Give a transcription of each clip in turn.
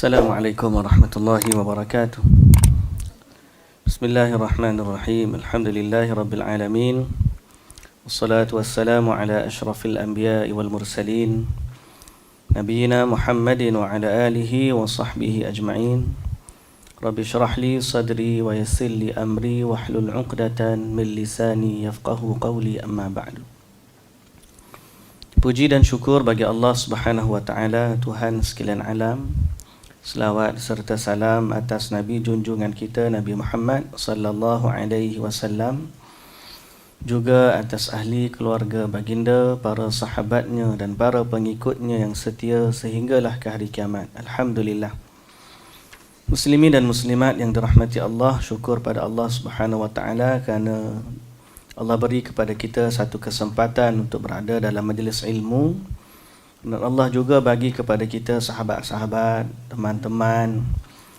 Assalamualaikum warahmatullahi wabarakatuh. Bismillahirrahmanirrahim. Alhamdulillahi rabbil alamin. Wassalatu wassalamu ala ashrafil anbiya'i wal mursalin Nabiyyina Muhammadin wa ala alihi wa sahbihi ajma'in. Rabbi syrah li sadri wa yassir li amri wahlul 'uqdatan min lisani yafqahu qawli, amma ba'du. Puji dan syukur bagi Allah Subhanahu wa taala, Tuhan sekalian alam. Selawat serta salam atas Nabi junjungan kita Nabi Muhammad sallallahu alaihi wasallam, juga atas ahli keluarga baginda, para sahabatnya dan para pengikutnya yang setia sehinggalah ke hari kiamat. Alhamdulillah. Muslimin dan muslimat yang dirahmati Allah, syukur pada Allah Subhanahu wa taala kerana Allah beri kepada kita satu kesempatan untuk berada dalam majlis ilmu. Dan Allah juga bagi kepada kita sahabat-sahabat, teman-teman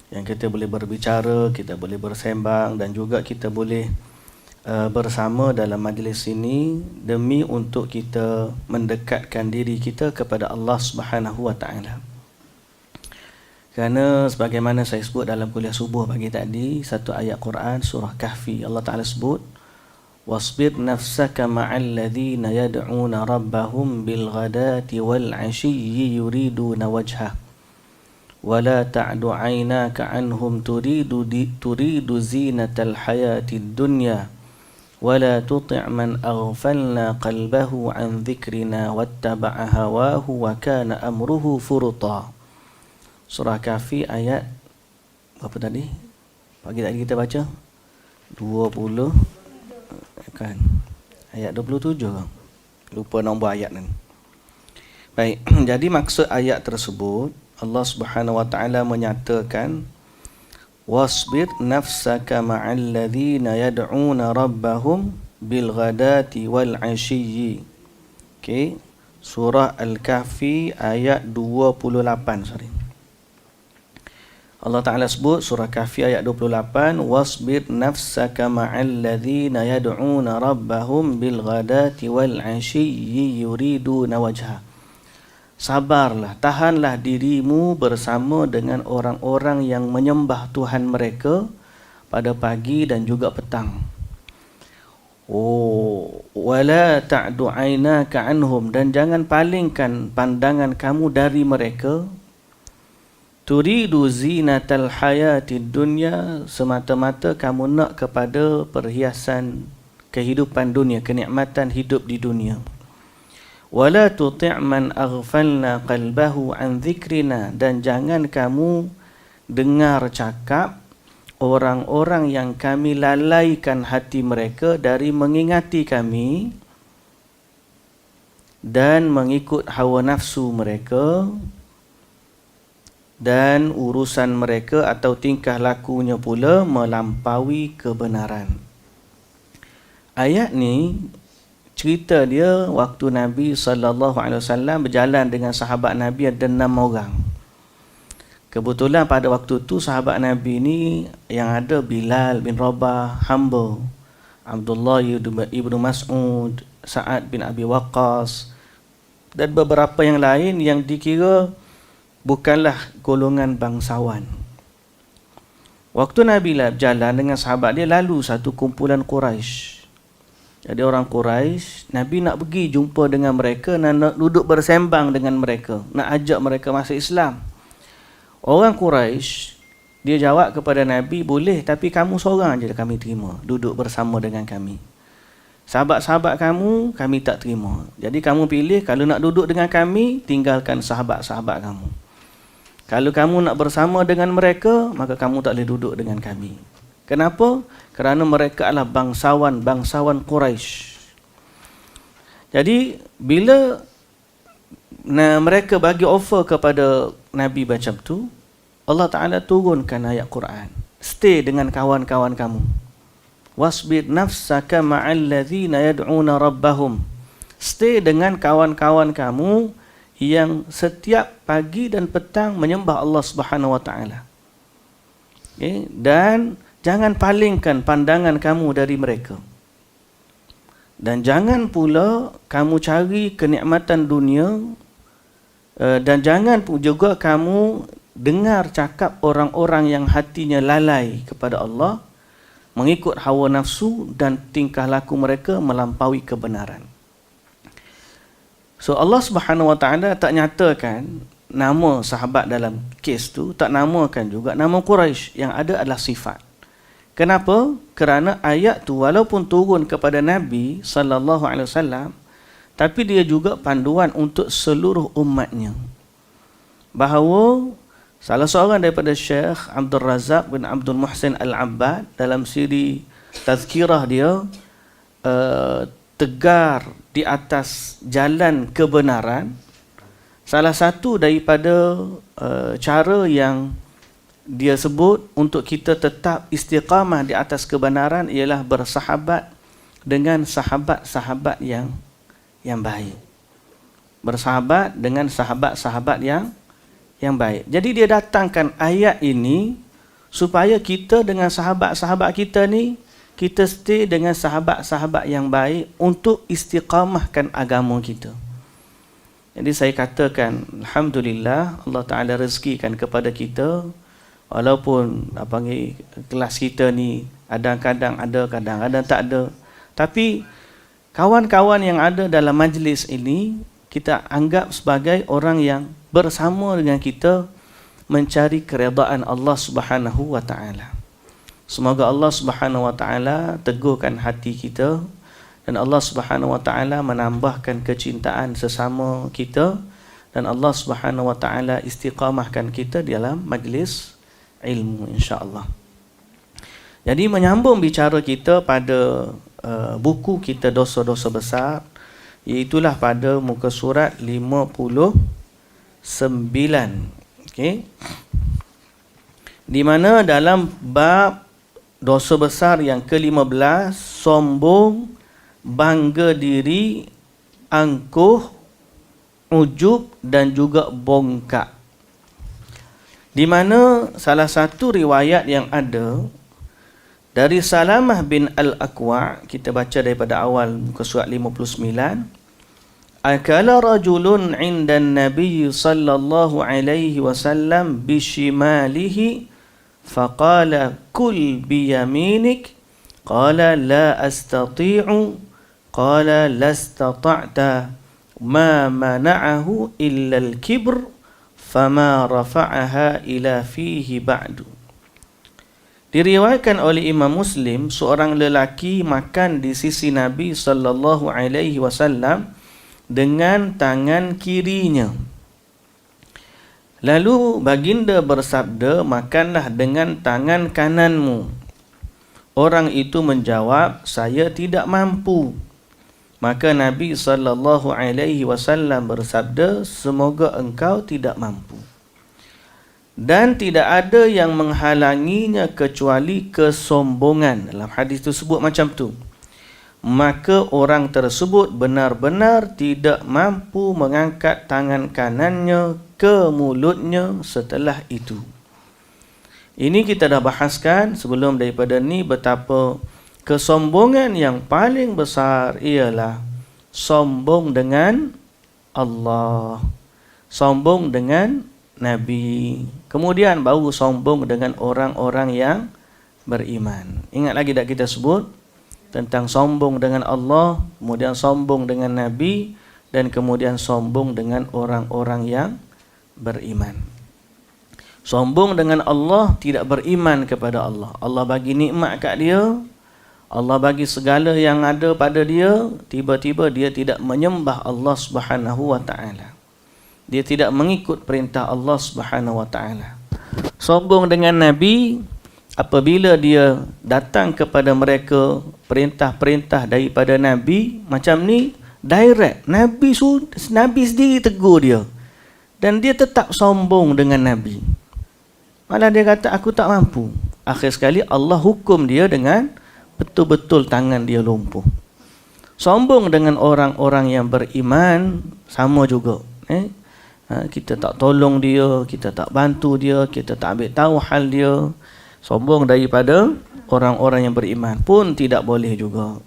yang kita boleh berbicara, kita boleh bersembang dan juga kita boleh bersama dalam majlis ini demi untuk kita mendekatkan diri kita kepada Allah Subhanahu wa taala. Kerana sebagaimana saya sebut dalam kuliah subuh pagi tadi, satu ayat Quran surah Kahfi, Allah Taala sebut wasbir nafsaka ma'al ladzina yad'una rabbahum bil ghadati wal 'ashiyyi yuriduna wajhah wa la ta'du 'aynaka 'anhum turidu zinatal hayatid dunya wa la tuti' man aghfalna qalbahu 'an dhikrina wattaba'a hawahu wa kana amruhu furuta. Surah Kahfi ayat berapa tadi? Pagi tadi kita baca 20 kan, ayat 27 kan? Lupa nombor ayat ni. Baik, jadi maksud ayat tersebut Allah Subhanahu wa taala menyatakan wasbir nafsaka ma'al ladzina yad'una rabbahum bil ghadati wal 'ashiyyi. Okey, surah Al-Kahfi ayat 28, sorry. Allah Ta'ala sebut surah Kahfi ayat 28, wasbir nafsaka ma'al ladzina yad'una rabbahum bil ghadati wal 'ashiyyi yuriduna wajha. Sabarlah, tahanlah dirimu bersama dengan orang-orang yang menyembah Tuhan mereka pada pagi dan juga petang. Wala ta'du 'ainaka 'anhum, dan jangan palingkan pandangan kamu dari mereka. Turidu zinatal hayatid dunya, semata-mata kamu nak kepada perhiasan kehidupan dunia, kenikmatan hidup di dunia. Wala tuti' man aghfalna qalbahu an dhikrina, dan jangan kamu dengar cakap orang-orang yang kami lalaikan hati mereka dari mengingati kami dan mengikut hawa nafsu mereka dan urusan mereka atau tingkah lakunya pula melampaui kebenaran. Ayat ni cerita dia waktu Nabi SAW berjalan dengan sahabat Nabi, ada 6 orang. Kebetulan pada waktu tu sahabat Nabi ni yang ada Bilal bin Rabah, hamba, Abdullah ibnu Mas'ud, Sa'ad bin Abi Waqqas dan beberapa yang lain yang dikira bukanlah golongan bangsawan. Waktu Nabi berjalan dengan sahabat dia, lalu satu kumpulan Quraisy. Jadi orang Quraisy, Nabi nak pergi jumpa dengan mereka, nak duduk bersembang dengan mereka, nak ajak mereka masuk Islam. Orang Quraisy, dia jawab kepada Nabi, boleh, tapi kamu seorang je kami terima duduk bersama dengan kami. Sahabat-sahabat kamu, kami tak terima. Jadi kamu pilih, kalau nak duduk dengan kami, tinggalkan sahabat-sahabat kamu. Kalau kamu nak bersama dengan mereka, maka kamu tak boleh duduk dengan kami. Kenapa? Kerana mereka adalah bangsawan Quraisy. Jadi bila mereka bagi offer kepada Nabi macam tu, Allah Ta'ala turunkan ayat Quran. Stay dengan kawan-kawan kamu. Wasbir nafsaka ma'al ladzina yad'una rabbahum. Stay dengan kawan-kawan kamu yang setiap pagi dan petang menyembah Allah Subhanahu wa taala. Okay? Dan jangan palingkan pandangan kamu dari mereka. Dan jangan pula kamu cari kenikmatan dunia, dan jangan juga kamu dengar cakap orang-orang yang hatinya lalai kepada Allah, mengikut hawa nafsu dan tingkah laku mereka melampaui kebenaran. So Allah Subhanahu Wa Taala tak nyatakan nama sahabat dalam kes tu, tak namakan juga nama Quraisy, yang ada adalah sifat. Kenapa? Kerana ayat tu walaupun turun kepada Nabi sallallahu alaihi wasallam, tapi dia juga panduan untuk seluruh umatnya. Bahawa salah seorang daripada Syekh Abdul Razak bin Abdul Muhsin Al-Abbad dalam siri tazkirah dia, tegar di atas jalan kebenaran, salah satu daripada cara yang dia sebut untuk kita tetap istiqamah di atas kebenaran ialah bersahabat dengan sahabat-sahabat yang baik. Bersahabat dengan sahabat-sahabat yang baik. Jadi dia datangkan ayat ini supaya kita dengan sahabat-sahabat kita ni, kita stay dengan sahabat-sahabat yang baik untuk istiqamahkan agama kita. Jadi saya katakan, alhamdulillah Allah Taala rezekikan kepada kita, walaupun kelas kita ni kadang-kadang ada, kadang-kadang tak ada, tapi kawan-kawan yang ada dalam majlis ini kita anggap sebagai orang yang bersama dengan kita mencari keredaan Allah Subhanahu Wa Taala. Semoga Allah Subhanahu Wa Taala teguhkan hati kita dan Allah Subhanahu Wa Taala menambahkan kecintaan sesama kita, dan Allah Subhanahu Wa Taala istiqamahkan kita dalam majlis ilmu, insya-Allah. Jadi menyambung bicara kita pada buku kita Dosa-Dosa Besar, iaitulah pada muka surat 59. Okey. Di mana dalam bab dosa besar yang ke-15, sombong, bangga diri, angkuh, ujub dan juga bongkak. Di mana salah satu riwayat yang ada dari Salamah bin Al-Aqwa, kita baca daripada awal muka surat 59. Akala rajulun 'inda an-nabiy sallallahu alaihi wasallam bishimalihi faqala kul biyaminik qala la astati'u qala lastata'ta ma mana'ahu illa al-kibr fama rafa'aha ila fihi ba'du. Diriwayatkan oleh Imam Muslim, seorang lelaki makan di sisi Nabi sallallahu alaihi wasallam dengan tangan kirinya. Lalu baginda bersabda, makanlah dengan tangan kananmu. Orang itu menjawab, saya tidak mampu. Maka Nabi sallallahu alaihi wasallam bersabda, semoga engkau tidak mampu. Dan tidak ada yang menghalanginya kecuali kesombongan. Dalam hadis itu sebut macam tu. Maka orang tersebut benar-benar tidak mampu mengangkat tangan kanannya ke mulutnya setelah itu. Ini kita dah bahaskan sebelum daripada ni, betapa kesombongan yang paling besar ialah sombong dengan Allah, sombong dengan Nabi, kemudian baru sombong dengan orang-orang yang beriman. Ingat lagi tak kita sebut tentang sombong dengan Allah, kemudian sombong dengan Nabi, dan kemudian sombong dengan orang-orang yang beriman. Sombong dengan Allah, tidak beriman kepada Allah. Allah bagi nikmat kat dia, Allah bagi segala yang ada pada dia, tiba-tiba dia tidak menyembah Allah Subhanahu Wa Taala. Dia tidak mengikut perintah Allah Subhanahu Wa Taala. Sombong dengan Nabi, apabila dia datang kepada mereka perintah-perintah daripada Nabi macam ni, direct, Nabi sendiri tegur dia, dan dia tetap sombong dengan Nabi. Malah dia kata, aku tak mampu. Akhir sekali Allah hukum dia dengan betul-betul tangan dia lumpuh. Sombong dengan orang-orang yang beriman sama juga. Kita tak tolong dia, kita tak bantu dia, kita tak ambil tahu hal dia. Sombong daripada orang-orang yang beriman pun tidak boleh juga.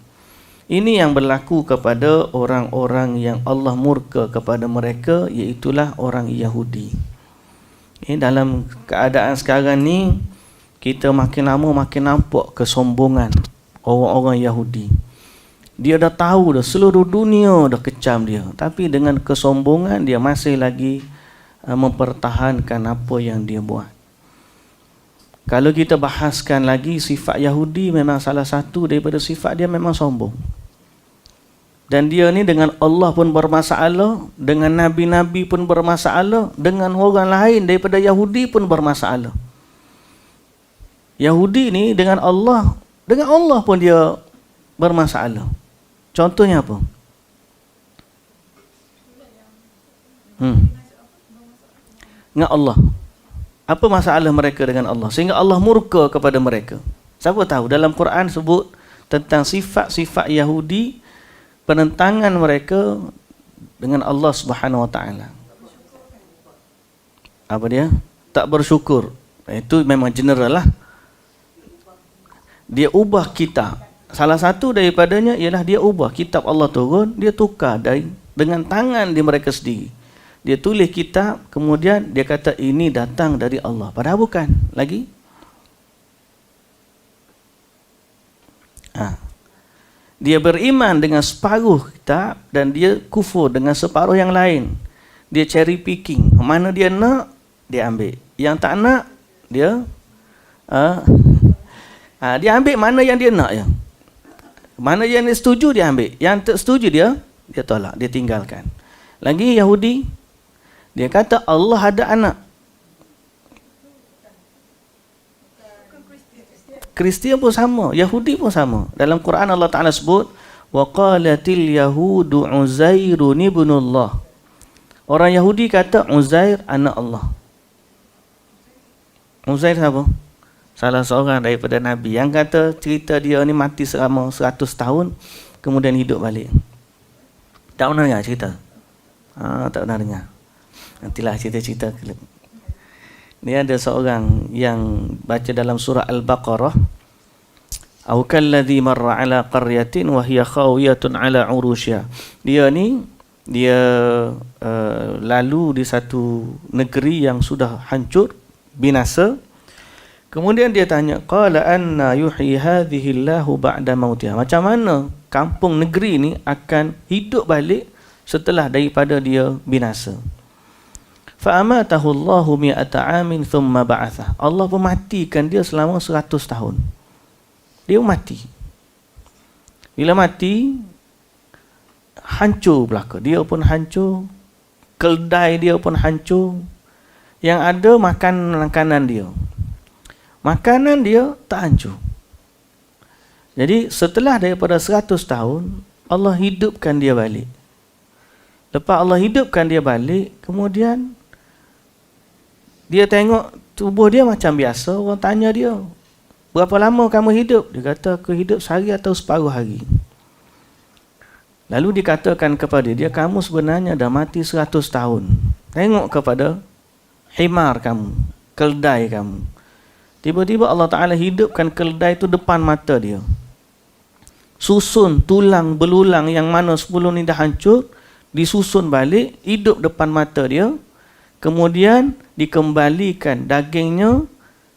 Ini yang berlaku kepada orang-orang yang Allah murka kepada mereka, iaitulah orang Yahudi. Dalam keadaan sekarang ni, kita makin lama makin nampak kesombongan orang-orang Yahudi. Dia dah tahu dah, seluruh dunia dah kecam dia, tapi dengan kesombongan dia masih lagi mempertahankan apa yang dia buat. Kalau kita bahaskan lagi, sifat Yahudi memang salah satu daripada sifat dia memang sombong. Dan dia ni dengan Allah pun bermasalah, dengan Nabi-Nabi pun bermasalah, dengan orang lain daripada Yahudi pun bermasalah. Yahudi ni dengan Allah pun dia bermasalah. Contohnya apa? Dengan Allah. Apa masalah mereka dengan Allah sehingga Allah murka kepada mereka? Siapa tahu? Dalam Quran sebut tentang sifat-sifat Yahudi, penentangan mereka dengan Allah Subhanahu Wa Taala. Apa dia? Tak bersyukur. Itu memang general lah. Dia ubah kitab. Salah satu daripadanya ialah dia ubah kitab Allah turun, dia tukar dengan tangan di mereka sendiri. Dia tulis kitab, kemudian dia kata ini datang dari Allah. Padahal bukan lagi. Dia beriman dengan separuh kitab dan dia kufur dengan separuh yang lain. Dia cherry picking. Mana dia nak, dia ambil. Yang tak nak, dia dia ambil mana yang dia nak. Mana yang dia setuju, dia ambil. Yang tak setuju, dia tolak, dia tinggalkan. Lagi Yahudi, dia kata Allah ada anak. Kristian pun sama, Yahudi pun sama. Dalam Quran Allah Ta'ala sebut, وَقَالَتِ الْيَهُودُ عُزَيْرٌ ibn Allah. Orang Yahudi kata Uzair anak Allah. Uzair siapa? Salah seorang daripada Nabi yang kata cerita dia ni mati selama 100 tahun, kemudian hidup balik. Tak pernah dengar cerita? Tak pernah dengar. Nantilah cerita-cerita. Dia ada seorang yang baca dalam surah Al-Baqarah, "Au kalladzi marra 'ala qaryatin wa hiya khawiyatun 'ala 'urushiha." Dia lalu di satu negeri yang sudah hancur, binasa. Kemudian dia tanya, qala anna yuhyi hadhihi Allahu ba'da mautiha. Macam mana kampung negeri ni akan hidup balik setelah daripada dia binasa? Fa'amatahu Allahu mi'ata amin thumma ba'atha. Allah pun matikan dia selama 100 tahun. Dia mati. Bila mati, hancur belaka. Dia pun hancur. Keldai dia pun hancur. Yang ada makanan dia. Makanan dia tak hancur. Jadi setelah daripada 100 tahun, Allah hidupkan dia balik. Lepas Allah hidupkan dia balik, kemudian dia tengok tubuh dia macam biasa. Orang tanya dia, berapa lama kamu hidup? Dia kata, aku hidup sehari atau separuh hari. Lalu dikatakan kepada dia, kamu sebenarnya dah mati 100 tahun. Tengok kepada himar kamu, keldai kamu. Tiba-tiba Allah Ta'ala hidupkan keldai itu depan mata dia. Susun tulang belulang yang mana sebelum ni dah hancur, disusun balik, hidup depan mata dia. Kemudian dikembalikan dagingnya,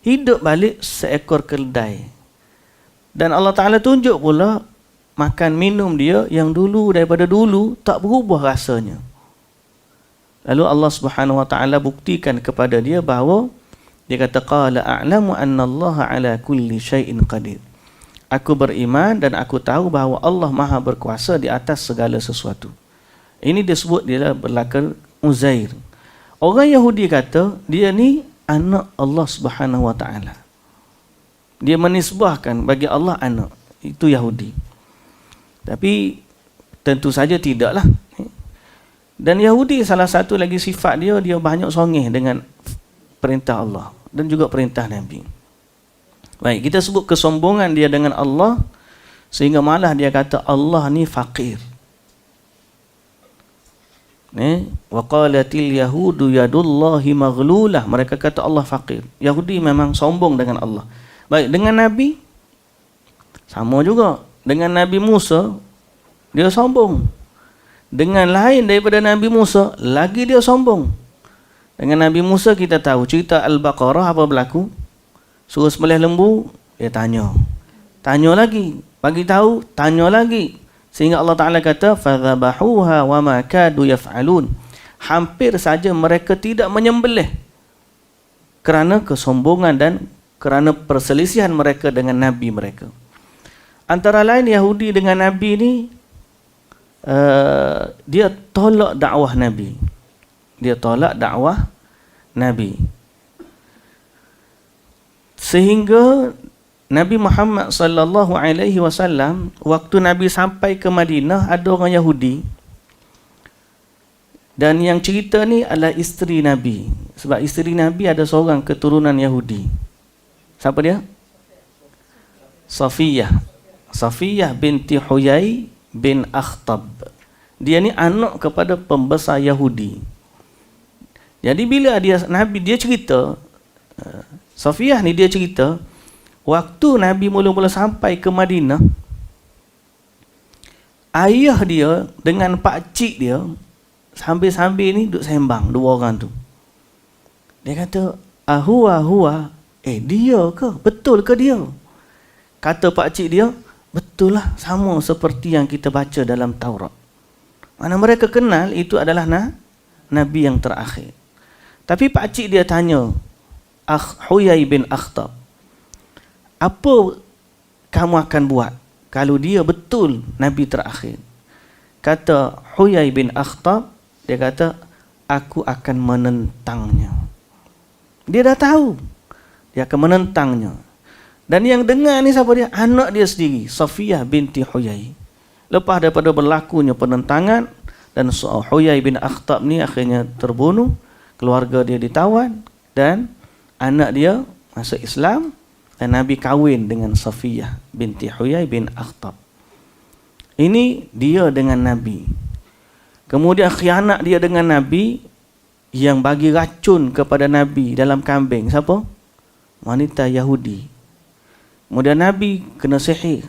hidup balik seekor keldai. Dan Allah Ta'ala tunjuk pula makan minum dia yang daripada dulu tak berubah rasanya. Lalu Allah Subhanahu Wa Ta'ala buktikan kepada dia bahawa dia kata, qala a'lamu anna Allah ala kulli syai'in qadir. Aku beriman dan aku tahu bahawa Allah Maha berkuasa di atas segala sesuatu. Ini disebut dia berlakon Uzair. Orang Yahudi kata dia ni anak Allah Subhanahu Wa Ta'ala. Dia menisbahkan bagi Allah anak. Itu Yahudi. Tapi tentu saja tidaklah. Dan Yahudi salah satu lagi sifat dia banyak songeh dengan perintah Allah dan juga perintah Nabi. Baik, kita sebut kesombongan dia dengan Allah sehingga malah dia kata Allah ni faqir. Wa qalatil yahudu yadullahi maghlulah. Mereka kata Allah faqir. Yahudi memang sombong dengan Allah. Baik, dengan Nabi sama juga. Dengan Nabi Musa dia sombong. Dengan lain daripada Nabi Musa lagi dia sombong. Dengan Nabi Musa kita tahu cerita Al-Baqarah apa berlaku? Suruh sembelih lembu, dia tanya. Tanya lagi, bagi tahu, tanya lagi. Sehingga Allah Taala kata fadhabahuha wama kadu yaf'alun. Hampir saja mereka tidak menyembelih kerana kesombongan dan kerana perselisihan mereka dengan nabi mereka. Antara lain Yahudi dengan nabi ni dia tolak dakwah nabi. Dia tolak dakwah nabi. Sehingga Nabi Muhammad sallallahu alaihi wasallam waktu Nabi sampai ke Madinah ada orang Yahudi. Dan yang cerita ni adalah isteri Nabi. Sebab isteri Nabi ada seorang keturunan Yahudi. Siapa dia? Safiyah. Safiyah binti Huyai bin Akhtab. Dia ni anak kepada pembesar Yahudi. Jadi bila Nabi dia cerita, Safiyah ni dia cerita, waktu Nabi mula-mula sampai ke Madinah, ayah dia dengan pakcik dia sambil-sambil ni duduk sembang, dua orang tu. Dia kata, huwa, dia ke? Betul ke dia? Kata pakcik dia, betul lah, sama seperti yang kita baca dalam Taurat. Mana mereka kenal itu adalah Nabi yang terakhir. Tapi pakcik dia tanya, Huyai bin Akhtab, apa kamu akan buat kalau dia betul Nabi terakhir? Kata Huyai bin Akhtab, dia kata, aku akan menentangnya. Dia dah tahu dia akan menentangnya. Dan yang dengar ni siapa dia? Anak dia sendiri, Safiyah binti Huyai. Lepas daripada berlakunya penentangan, dan Huyai bin Akhtab ni akhirnya terbunuh, keluarga dia ditawan, dan anak dia masuk Islam, dan Nabi kahwin dengan Safiyah binti Huyai bin Akhtab. Ini dia dengan Nabi. Kemudian khianat dia dengan Nabi, yang bagi racun kepada Nabi dalam kambing. Siapa? Wanita Yahudi. Kemudian Nabi kena sihir.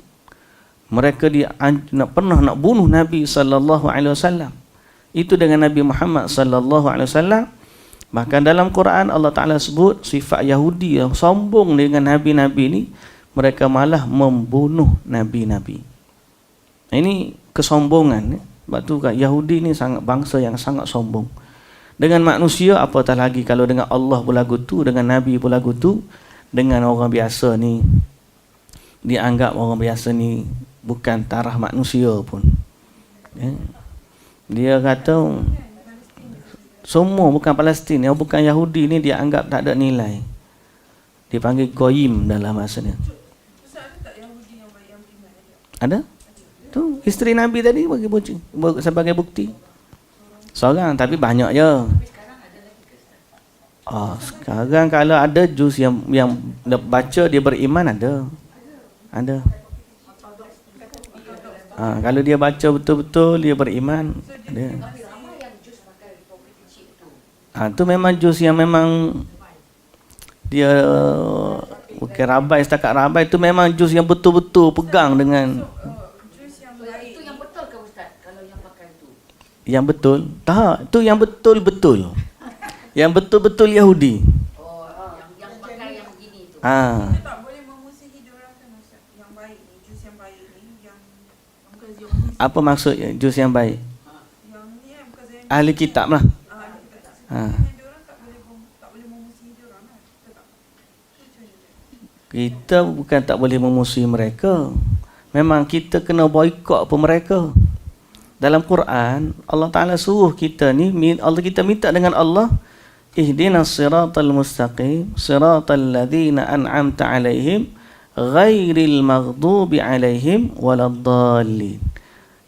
Mereka pernah nak bunuh Nabi SAW. Itu dengan Nabi Muhammad SAW. Bahkan dalam Quran Allah Ta'ala sebut sifat Yahudi yang sombong dengan Nabi-Nabi ni, mereka malah membunuh Nabi-Nabi. Ini kesombongan. Sebab tu Yahudi ni sangat bangsa yang sangat sombong. Dengan manusia apatah lagi kalau dengan Allah pula gitu, dengan Nabi pula gitu, dengan orang biasa ni dianggap orang biasa ni bukan taraf manusia pun. Dia kata semua bukan Palestin, yang bukan Yahudi ni dia anggap tak ada nilai. Dipanggil goyim dalam bahasa ni. Ada? Tu isteri Nabi tadi bagi sebagai bukti. Seorang tapi banyak je. Sekarang kalau ada juz yang baca dia beriman ada. Ada. Kalau dia baca betul-betul dia beriman ada. Tu memang juz yang memang dia bukan rabai, setakat rabai, tu memang juz yang betul-betul pegang dengan itu yang betul ke Ustaz kalau yang pakai tu? Yang betul? Tak, tu yang betul-betul. Yang betul-betul Yahudi. Yang pakai yang begini tu. Kita tak boleh memusuhi diorang kan Ustaz. Yang baik ni, juz yang baik ni, yang apa maksud juz yang baik? yang ni kan bukan saya Ahli kitab lah. diorang tak boleh memusuhi diorang lah. Kita bukan tak boleh memusuhi mereka. Memang kita kena boikot apa mereka. Dalam Quran, Allah Ta'ala suruh kita ni, kita minta dengan Allah, ihdinas siratal mustaqim, siratal ladzina an'amta alaihim, ghairil maghdubi alaihim waladdallin.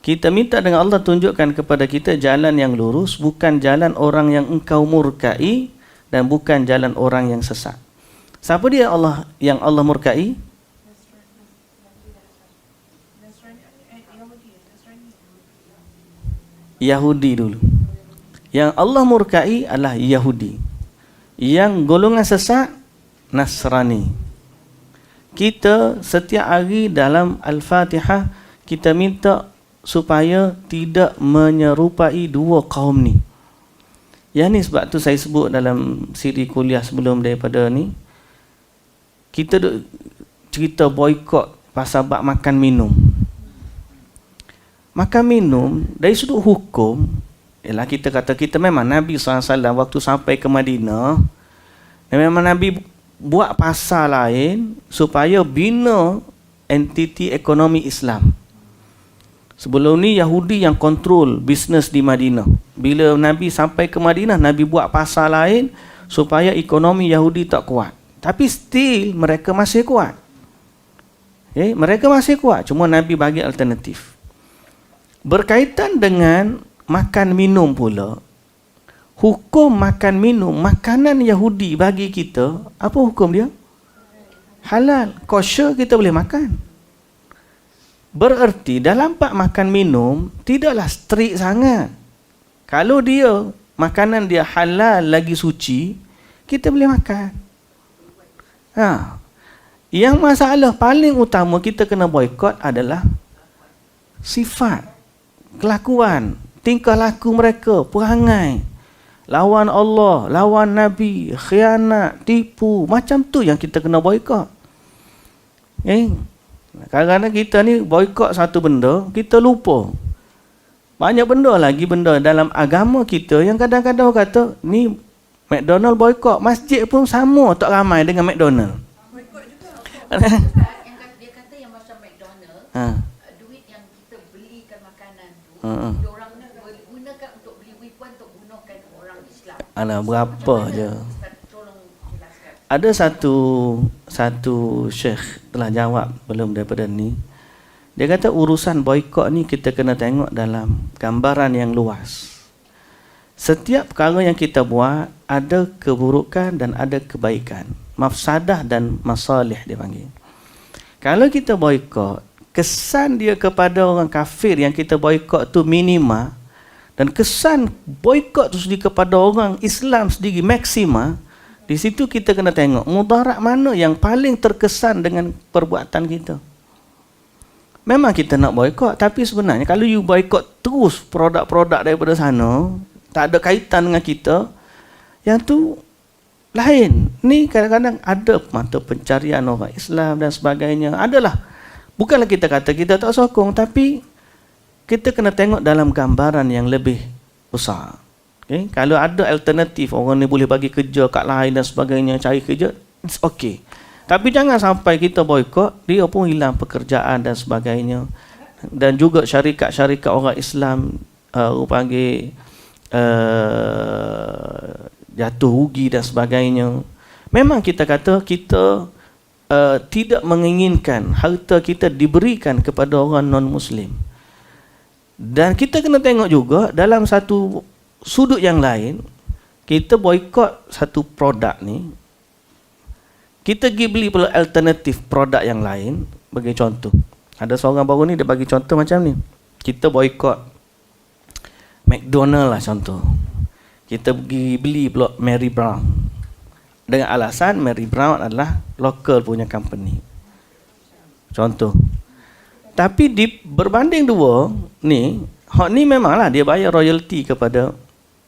Kita minta dengan Allah tunjukkan kepada kita jalan yang lurus, bukan jalan orang yang engkau murkai, dan bukan jalan orang yang sesat. Siapa dia Allah yang Allah murkai? Yahudi dulu. Yang Allah murkai adalah Yahudi. Yang golongan sesat, Nasrani. Kita setiap hari dalam Al-Fatihah kita minta supaya tidak menyerupai dua kaum ni. Yang ni sebab tu saya sebut dalam siri kuliah sebelum daripada ni, kita duk cerita boikot pasal bab makan minum. Makan minum dari sudut hukum, ialah kita kata kita memang Nabi SAW waktu sampai ke Madinah, memang Nabi buat pasar lain supaya bina entiti ekonomi Islam. Sebelum ni Yahudi yang kontrol bisnes di Madinah. Bila Nabi sampai ke Madinah, Nabi buat pasar lain supaya ekonomi Yahudi tak kuat. Tapi still mereka masih kuat. Mereka masih kuat, cuma Nabi bagi alternatif. Berkaitan dengan makan minum pula, hukum makan minum, makanan Yahudi bagi kita, apa hukum dia? Halal, kosher, kita boleh makan. Bererti dalam bab makan minum tidaklah strict sangat. Kalau dia makanan dia halal lagi suci, kita boleh makan. Yang masalah paling utama kita kena boikot adalah sifat, kelakuan, tingkah laku mereka, perangai, lawan Allah, lawan Nabi, khianat, tipu, macam tu yang kita kena boikot. Kadang-kadang kita ni boikot satu benda, kita lupa banyak benda lagi, benda dalam agama kita yang kadang-kadang kata ni McDonald boikot, masjid pun sama tak ramai dengan McDonald. Yang dia kata yang macam McDonald, duit yang kita belikan makanan tu, diorang gunakan untuk beli weapon untuk bunuhkan orang Islam. Alah, berapa je. Tolong jelaskan. Ada satu syekh telah jawab belum daripada ni. Dia kata urusan boikot ni kita kena tengok dalam gambaran yang luas. Setiap perkara yang kita buat ada keburukan dan ada kebaikan. Mafsadah dan masalih dia panggil. Kalau kita boikot, kesan dia kepada orang kafir yang kita boikot tu minima, dan kesan boikot tu sendiri kepada orang Islam sendiri maksima. Di situ kita kena tengok mudarat mana yang paling terkesan dengan perbuatan kita. Memang kita nak boikot, tapi sebenarnya kalau you boikot terus produk-produk daripada sana, tak ada kaitan dengan kita, yang tu lain. Ni kadang-kadang ada mata pencarian orang Islam dan sebagainya. Adalah. Bukanlah kita kata kita tak sokong, tapi kita kena tengok dalam gambaran yang lebih besar. Kalau ada alternatif, orang ni boleh bagi kerja kat lain dan sebagainya, cari kerja, it's okay. Tapi jangan sampai kita boikot, dia pun hilang pekerjaan dan sebagainya. Dan juga syarikat-syarikat orang Islam panggil jatuh rugi dan sebagainya. Memang kita kata kita tidak menginginkan harta kita diberikan kepada orang non-Muslim. Dan kita kena tengok juga dalam satu sudut yang lain, kita boikot satu produk ni, kita pergi beli pula alternatif produk yang lain. Bagi contoh, ada seorang baru ni dia bagi contoh macam ni, kita boikot McDonald lah contoh. Kita pergi beli pula Mary Brown dengan alasan Mary Brown adalah local punya company, contoh. Tapi berbanding dua ni, hak ni memanglah dia bayar royalty kepada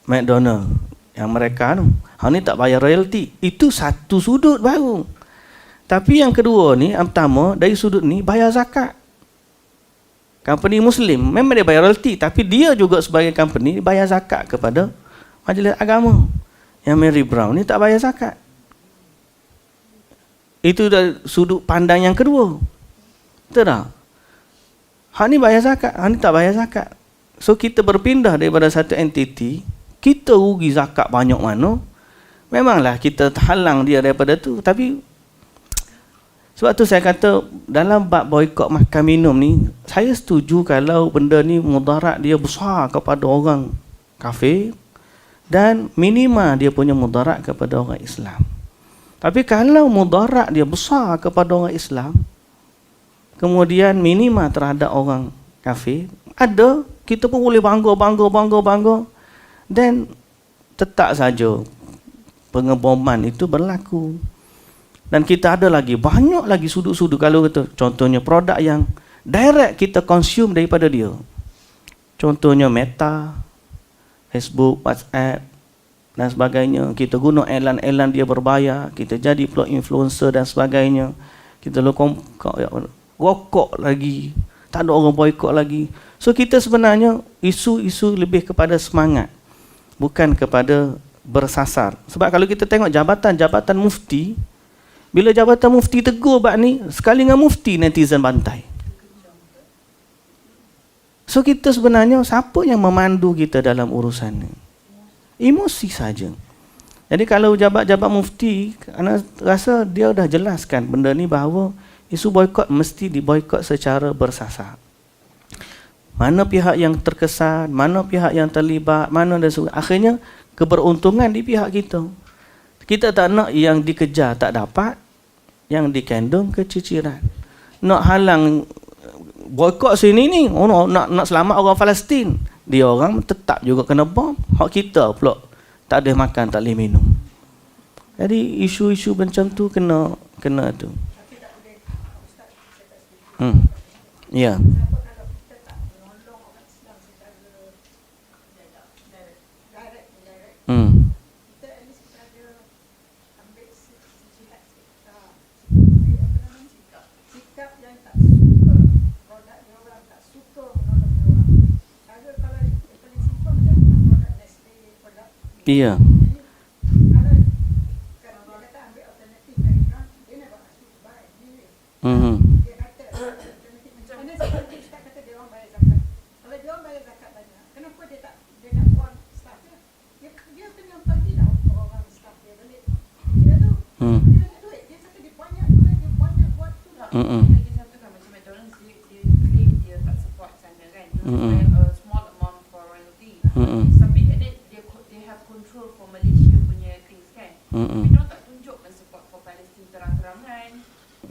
McDonald. Yang mereka tu, hak ni tak bayar royalty. Itu satu sudut baru. Tapi yang kedua ni, yang pertama dari sudut ni bayar zakat. Company Muslim memang dia bayar royalty, tapi dia juga sebagai company bayar zakat kepada majlis agama. Yang Mary Brown ni tak bayar zakat. Itu dari sudut pandang yang kedua. Betul tak? Hak ni bayar zakat, hak ni tak bayar zakat. So kita berpindah daripada satu entiti, kita rugi zakat banyak mana, memanglah kita halang dia daripada tu. Tapi sebab tu saya kata dalam bab boikot makan minum ni, saya setuju kalau benda ni mudarat dia besar kepada orang kafir dan minima dia punya mudarat kepada orang Islam. Tapi kalau mudarat dia besar kepada orang Islam, kemudian minima terhadap orang kafir, ada, kita pun boleh bangga, dan tetap saja pengeboman itu berlaku. Dan kita ada lagi, banyak lagi sudut-sudut. Kalau kata, contohnya produk yang direct kita consume daripada dia. Contohnya Meta, Facebook, WhatsApp, dan sebagainya. Kita guna elan-elan dia berbayar, kita jadi pula influencer dan sebagainya. Kita rokok lagi, tak ada orang boykot lagi. So kita sebenarnya isu-isu lebih kepada semangat, bukan kepada bersasar. Sebab kalau kita tengok jabatan mufti, bila jabatan mufti tegur bab ni, sekali dengan mufti netizen bantai. So kita sebenarnya siapa yang memandu kita dalam urusan ni? Emosi saja. Jadi kalau jabat-jabat mufti, ana rasa dia dah jelaskan benda ni bahawa isu boykot mesti diboykot secara bersasar. Mana pihak yang terkesan, mana pihak yang terlibat, mana dan sebagainya. Akhirnya keberuntungan di pihak kita. Kita tak nak yang dikejar tak dapat, yang dikandung keciciran. Nak halang boykot sini ni, nak selamat orang Palestin. Dia orang tetap juga kena bom. Hak kita pula tak ada makan, tak boleh minum. Jadi isu-isu macam tu kena tu. Ya. Iya.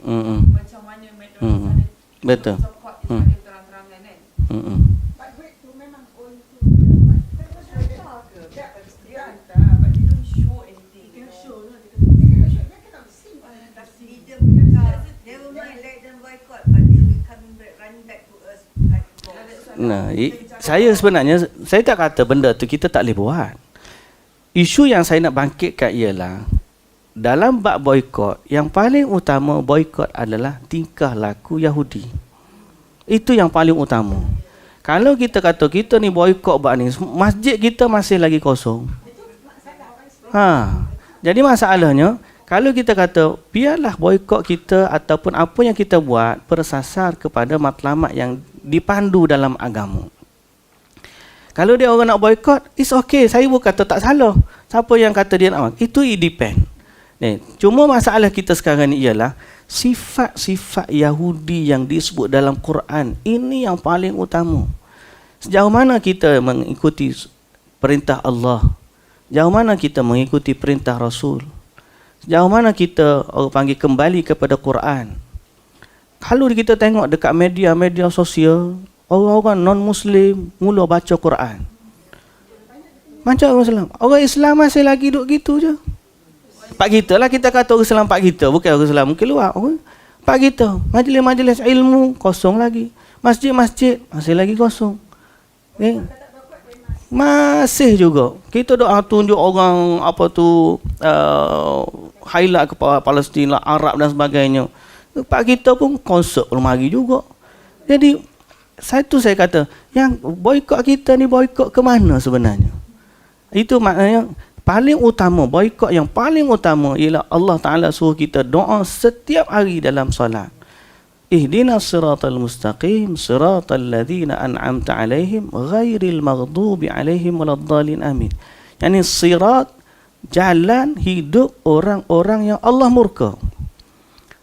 Macam mana McDonald's sana betul. support Israel terang-terangan kan. But duit tu memang going to Dia hantar, but they don't show anything. Dia kena sing. Leader bercakap, never mind, let them boycott, but they'll be coming back, running back to us like bombs. Nah, saya sebenarnya saya tak kata benda tu kita tak boleh buat. Isu yang saya nak bangkitkan ialah dalam bab boykot, yang paling utama boykot adalah tingkah laku Yahudi. Itu yang paling utama. Kalau kita kata kita ni boykot bab ni, masjid kita masih lagi kosong. Jadi masalahnya, kalau kita kata biarlah boykot kita ataupun apa yang kita buat bersasar kepada matlamat yang dipandu dalam agama. Kalau dia orang nak boykot, it's okay. Saya pun kata tak salah. Siapa yang kata dia nak, itu depend. Cuma masalah kita sekarang ni ialah sifat-sifat Yahudi yang disebut dalam Quran. Ini yang paling utama. Sejauh mana kita mengikuti perintah Allah? Sejauh mana kita mengikuti perintah Rasul? Sejauh mana kita orang panggil kembali kepada Quran? Kalau kita tengok dekat media sosial, orang-orang non-Muslim mula baca Quran. Macam orang Islam. Orang Islam masih lagi duduk gitu je. Pak kita lah, kita kata orang Islam pak kita, bukan orang Islam mungkin luar. Pak kita, majlis-majlis ilmu kosong lagi. Masjid-masjid masih lagi kosong. Masih juga. Kita doa tunjuk orang apa tu highlight kepada Palestin lah, Arab dan sebagainya. Pak kita pun konsert belum hari juga. Jadi saya kata, yang boykot kita ni boykot ke mana sebenarnya? Itu maknanya paling utama, boykot yang paling utama ialah Allah Ta'ala suruh kita doa setiap hari dalam solat. Ihdinas siratal mustaqim, siratal ladzina an'amta alaihim, ghairil maghdubi alaihim waladdallin, amin. Yani sirat, jalan hidup orang-orang yang Allah murka.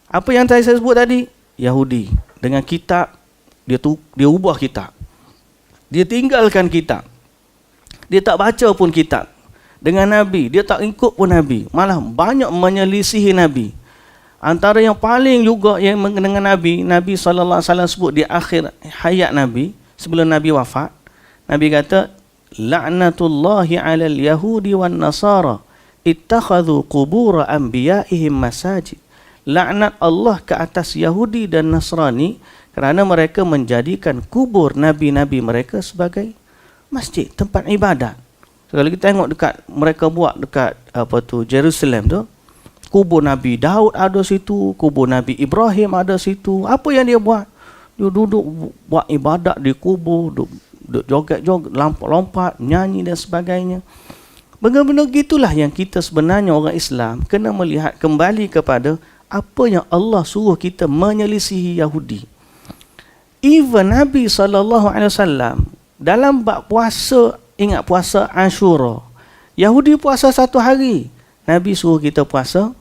Apa yang saya sebut tadi? Yahudi dengan kitab, dia ubah kitab. Dia tinggalkan kitab. Dia tak baca pun kitab. Dengan Nabi, dia tak ikut pun Nabi. Malah banyak menyelisihi Nabi. Antara yang paling juga yang dengan Nabi, Nabi SAW sebut di akhir hayat Nabi, sebelum Nabi wafat, Nabi kata, la'natullahi 'alal yahudi wan nasara ittakhadhu qubur anbiya'ihim masajid. Laknat Allah ke atas Yahudi dan Nasrani kerana mereka menjadikan kubur nabi-nabi mereka sebagai masjid, tempat ibadat. Kalau kita tengok dekat mereka buat dekat Jerusalem tu, kubur Nabi Daud ada situ, kubur Nabi Ibrahim ada situ. Apa yang dia buat? Dia duduk buat ibadat di kubur, duduk joget-joget, lompat-lompat, nyanyi dan sebagainya. Benda-benda gitulah yang kita sebenarnya orang Islam kena melihat kembali kepada apa yang Allah suruh kita menyelisihi Yahudi. Even Nabi SAW dalam bab puasa, ingat puasa Ashura, Yahudi puasa 1 hari, Nabi suruh kita puasa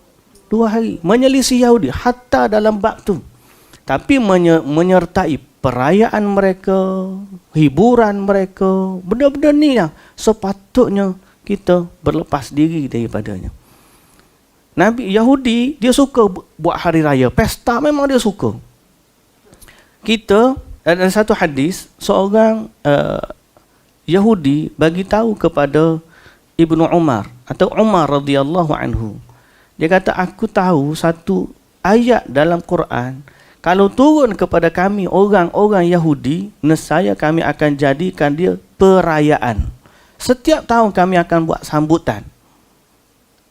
2 hari, menyelisih Yahudi hatta dalam bab tu. Tapi menyertai perayaan mereka, hiburan mereka, benda-benda ni yang sepatutnya kita berlepas diri daripadanya. Nabi Yahudi dia suka buat hari raya, pesta memang dia suka. Kita ada satu hadis, seorang Yahudi bagi tahu kepada Ibnu Umar atau Umar radhiyallahu anhu. Dia kata, aku tahu satu ayat dalam Quran, kalau turun kepada kami orang-orang Yahudi, nescaya kami akan jadikan dia perayaan. Setiap tahun kami akan buat sambutan.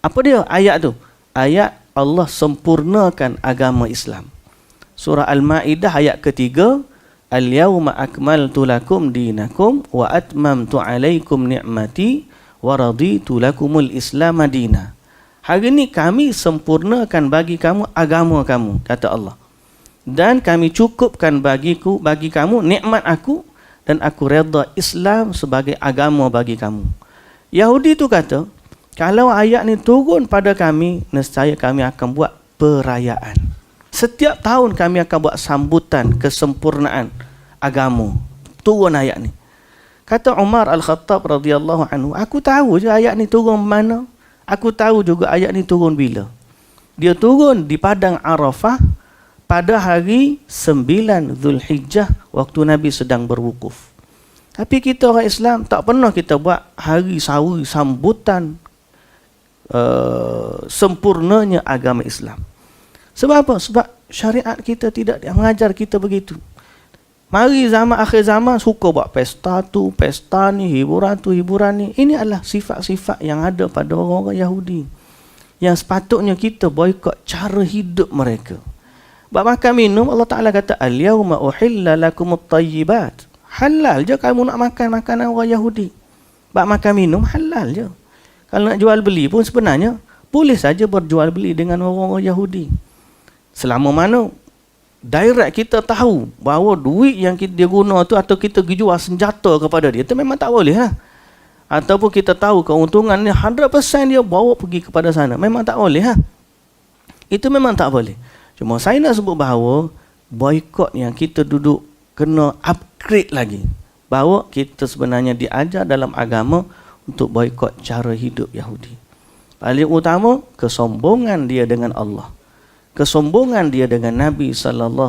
Apa dia ayat tu? Ayat Allah sempurnakan agama Islam. Surah Al-Ma'idah ayat ketiga, Al-yawma akmaltu lakum dinakum wa atmamtu alaikum ni'mati wa raditu lakumul Islam madina. Hari ini kami sempurnakan bagi kamu agama kamu, kata Allah. Dan kami cukupkan bagi kamu nikmat aku, dan aku redha Islam sebagai agama bagi kamu. Yahudi tu kata, kalau ayat ni turun pada kami, nescaya kami akan buat perayaan. Setiap tahun kami akan buat sambutan kesempurnaan agama. Turun ayat ni. Kata Umar Al-Khattab radhiyallahu anhu, aku tahu je ayat ni turun mana. Aku tahu juga ayat ni turun bila. Dia turun di padang Arafah pada hari 9 Zulhijjah waktu Nabi sedang berwukuf. Tapi kita orang Islam tak pernah kita buat hari sawi sambutan sempurnanya agama Islam. Sebab apa? Sebab syariat kita tidak mengajar kita begitu. Mari zaman akhir zaman suka buat pesta tu, pesta ni, hiburan tu, hiburan ni. Ini adalah sifat-sifat yang ada pada orang-orang Yahudi, yang sepatutnya kita boikot cara hidup mereka. Bab makan minum, Allah Ta'ala kata, Al-yawma uhilla lakumut tayyibat. Halal je kamu nak makan makanan orang Yahudi. Bab makan minum, halal je. Kalau nak jual beli pun sebenarnya, boleh saja berjual beli dengan orang-orang Yahudi. Selama mana direct kita tahu bahawa duit yang dia guna tu, atau kita jual senjata kepada dia, itu memang tak boleh lah. Ataupun kita tahu keuntungan ni 100% dia bawa pergi kepada sana, memang tak boleh lah. Itu memang tak boleh. Cuma saya nak sebut bahawa boikot yang kita duduk kena upgrade lagi, bahawa kita sebenarnya diajar dalam agama untuk boikot cara hidup Yahudi. Paling utama, kesombongan dia dengan Allah, kesombongan dia dengan Nabi SAW,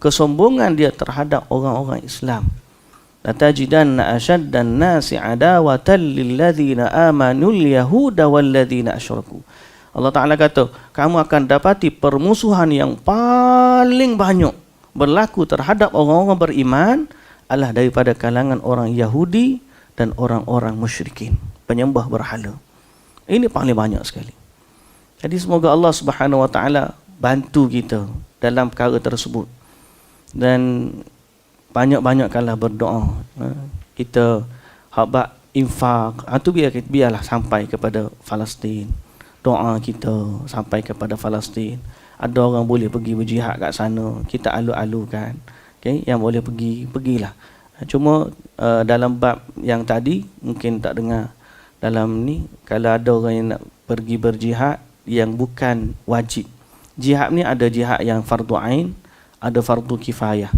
kesombongan dia terhadap orang-orang Islam. Latajidanna ashaddan nasi adawatan lilladzina amanul yahuda walladzina asyraku. Allah Ta'ala kata, kamu akan dapati permusuhan yang paling banyak berlaku terhadap orang-orang beriman adalah daripada kalangan orang Yahudi dan orang-orang musyrikin, penyembah berhala. Ini paling banyak sekali. Jadi semoga Allah Subhanahu Wa Ta'ala bantu kita dalam perkara tersebut. Dan banyak-banyakkanlah berdoa. Kita habaq infak, itu biarlah sampai kepada Palestin. Doa kita sampai kepada Palestin. Ada orang boleh pergi berjihad kat sana, kita alu-alukan. Okay? Yang boleh pergi, pergilah. Cuma dalam bab yang tadi mungkin tak dengar. Dalam ni, kalau ada orang yang nak pergi berjihad yang bukan wajib. Jihad ni ada jihad yang fardu ain, ada fardu kifayah.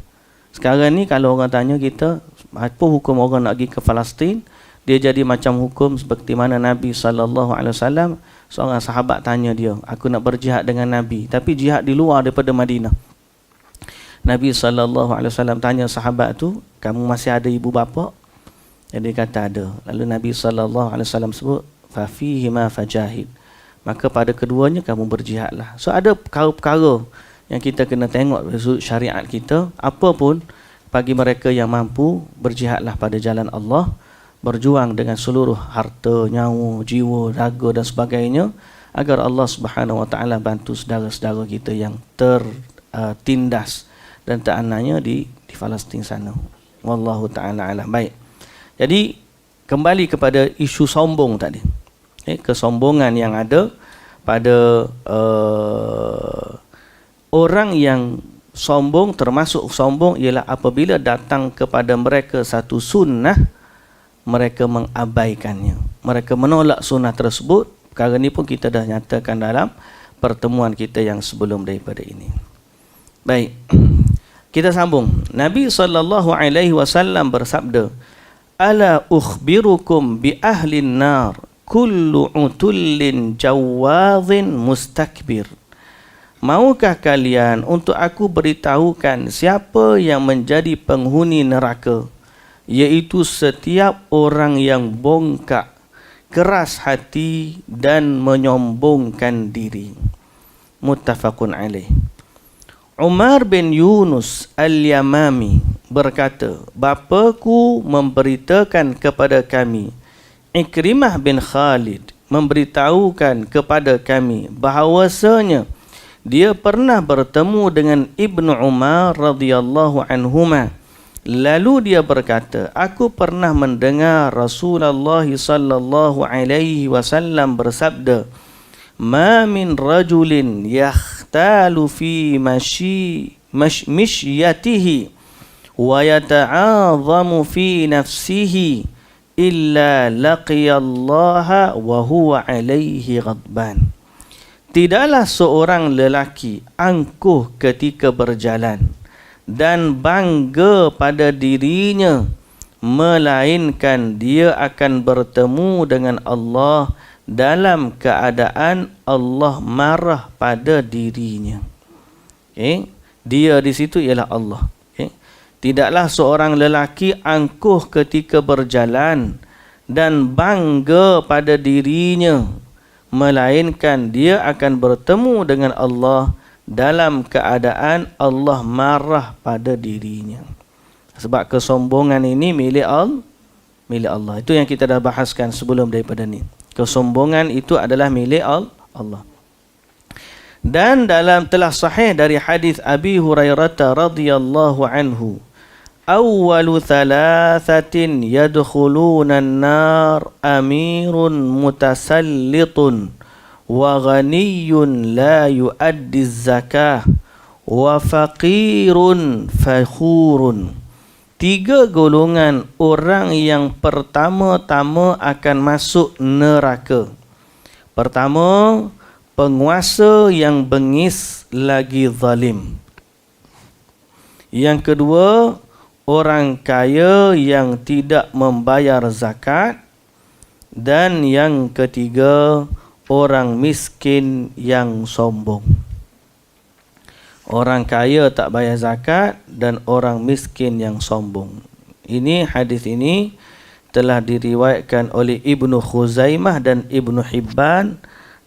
Sekarang ni kalau orang tanya kita, apa hukum orang nak pergi ke Palestin? Dia jadi macam hukum seperti mana Nabi SAW, seorang sahabat tanya dia, aku nak berjihad dengan Nabi, tapi jihad di luar daripada Madinah. Nabi SAW tanya sahabat tu, kamu masih ada ibu bapa? Jadi dia kata ada. Lalu Nabi SAW sebut, fafihima fajahid. Maka pada keduanya kamu berjihadlah. So ada perkara-perkara yang kita kena tengok dari sudut syariat kita. Apa pun bagi mereka yang mampu, berjihadlah pada jalan Allah. berjuang dengan seluruh harta, nyawa, jiwa, raga dan sebagainya agar Allah Subhanahu Wa Taala bantu saudara-saudara kita yang tertindas dan terananya di Palestin sana. Wallahu taala alam. Baik. Jadi kembali kepada isu sombong tadi. Kesombongan yang ada pada orang yang sombong, termasuk sombong ialah apabila datang kepada mereka satu sunnah, mereka mengabaikannya. Mereka menolak sunnah tersebut. Perkara ini pun kita dah nyatakan dalam pertemuan kita yang sebelum daripada ini. Baik. Kita sambung. Nabi SAW bersabda, "Ala ukhbirukum bi ahlin nar, kullu utullin jawazin mustakbir." Maukah kalian untuk aku beritahukan siapa yang menjadi penghuni neraka, iaitu setiap orang yang bongkak, keras hati dan menyombongkan diri. Muttafaqun alaih. Umar bin Yunus Al-Yamami berkata, bapaku memberitakan kepada kami, Ikrimah bin Khalid memberitahukan kepada kami bahawasanya dia pernah bertemu dengan Ibnu Umar radhiyallahu anhuma. Lalu dia berkata, aku pernah mendengar Rasulullah sallallahu alaihi wasallam bersabda, "Ma min rajulin yakhtalu fi mishyatihi wa yata'azamu fi nafsihi illa laqiyallaha wa huwa alaihi ghadban." Tidaklah seorang lelaki angkuh ketika berjalan dan bangga pada dirinya, melainkan dia akan bertemu dengan Allah dalam keadaan Allah marah pada dirinya. Dia di situ ialah Allah. Tidaklah seorang lelaki angkuh ketika berjalan dan bangga pada dirinya, melainkan dia akan bertemu dengan Allah dalam keadaan Allah marah pada dirinya. Sebab kesombongan ini milik Allah. Itu yang kita dah bahaskan sebelum daripada ni. Kesombongan itu adalah milik Allah. Dan dalam telah sahih dari hadis Abi Hurairah radhiyallahu anhu, awwalu thalathatin yadkhuluna an-nar amirun mutasallitun wa ghaniyun la yuaddi zakah wa faqirun fakhurun. 3 golongan orang yang pertama-tama akan masuk neraka. Pertama, penguasa yang bengis lagi zalim. Yang kedua, orang kaya yang tidak membayar zakat. Dan yang ketiga, orang miskin yang sombong. Orang kaya tak bayar zakat dan orang miskin yang sombong. Hadis ini telah diriwayatkan oleh Ibnu Khuzaimah dan Ibnu Hibban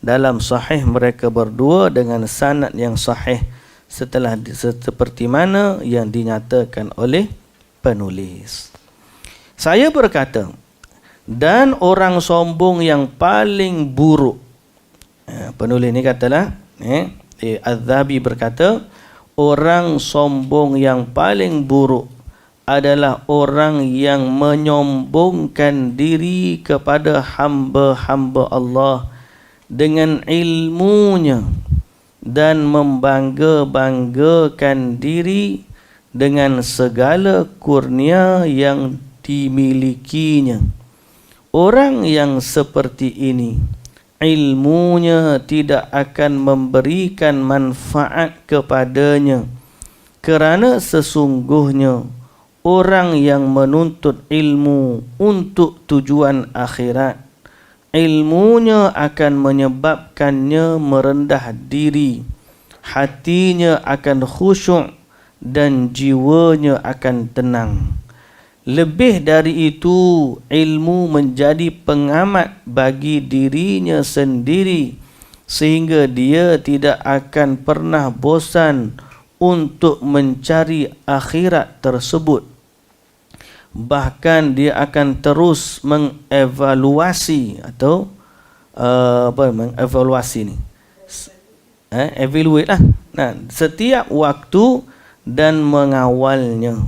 dalam sahih mereka berdua dengan sanad yang sahih seperti mana yang dinyatakan oleh penulis. Saya berkata, dan orang sombong yang paling buruk. Penulis ni katalah, Az-Zahabi berkata, orang sombong yang paling buruk adalah orang yang menyombongkan diri kepada hamba-hamba Allah dengan ilmunya dan membangga-banggakan diri dengan segala kurnia yang dimilikinya. Orang yang seperti ini, ilmunya tidak akan memberikan manfaat kepadanya, kerana sesungguhnya orang yang menuntut ilmu untuk tujuan akhirat, ilmunya akan menyebabkannya merendah diri, hatinya akan khusyuk dan jiwanya akan tenang. Lebih dari itu, ilmu menjadi pengamat bagi dirinya sendiri, sehingga dia tidak akan pernah bosan untuk mencari akhirat tersebut. bahkan dia akan terus mengevaluasi atau mengevaluasi ni evaluate lah. Nah, setiap waktu dan mengawalnya.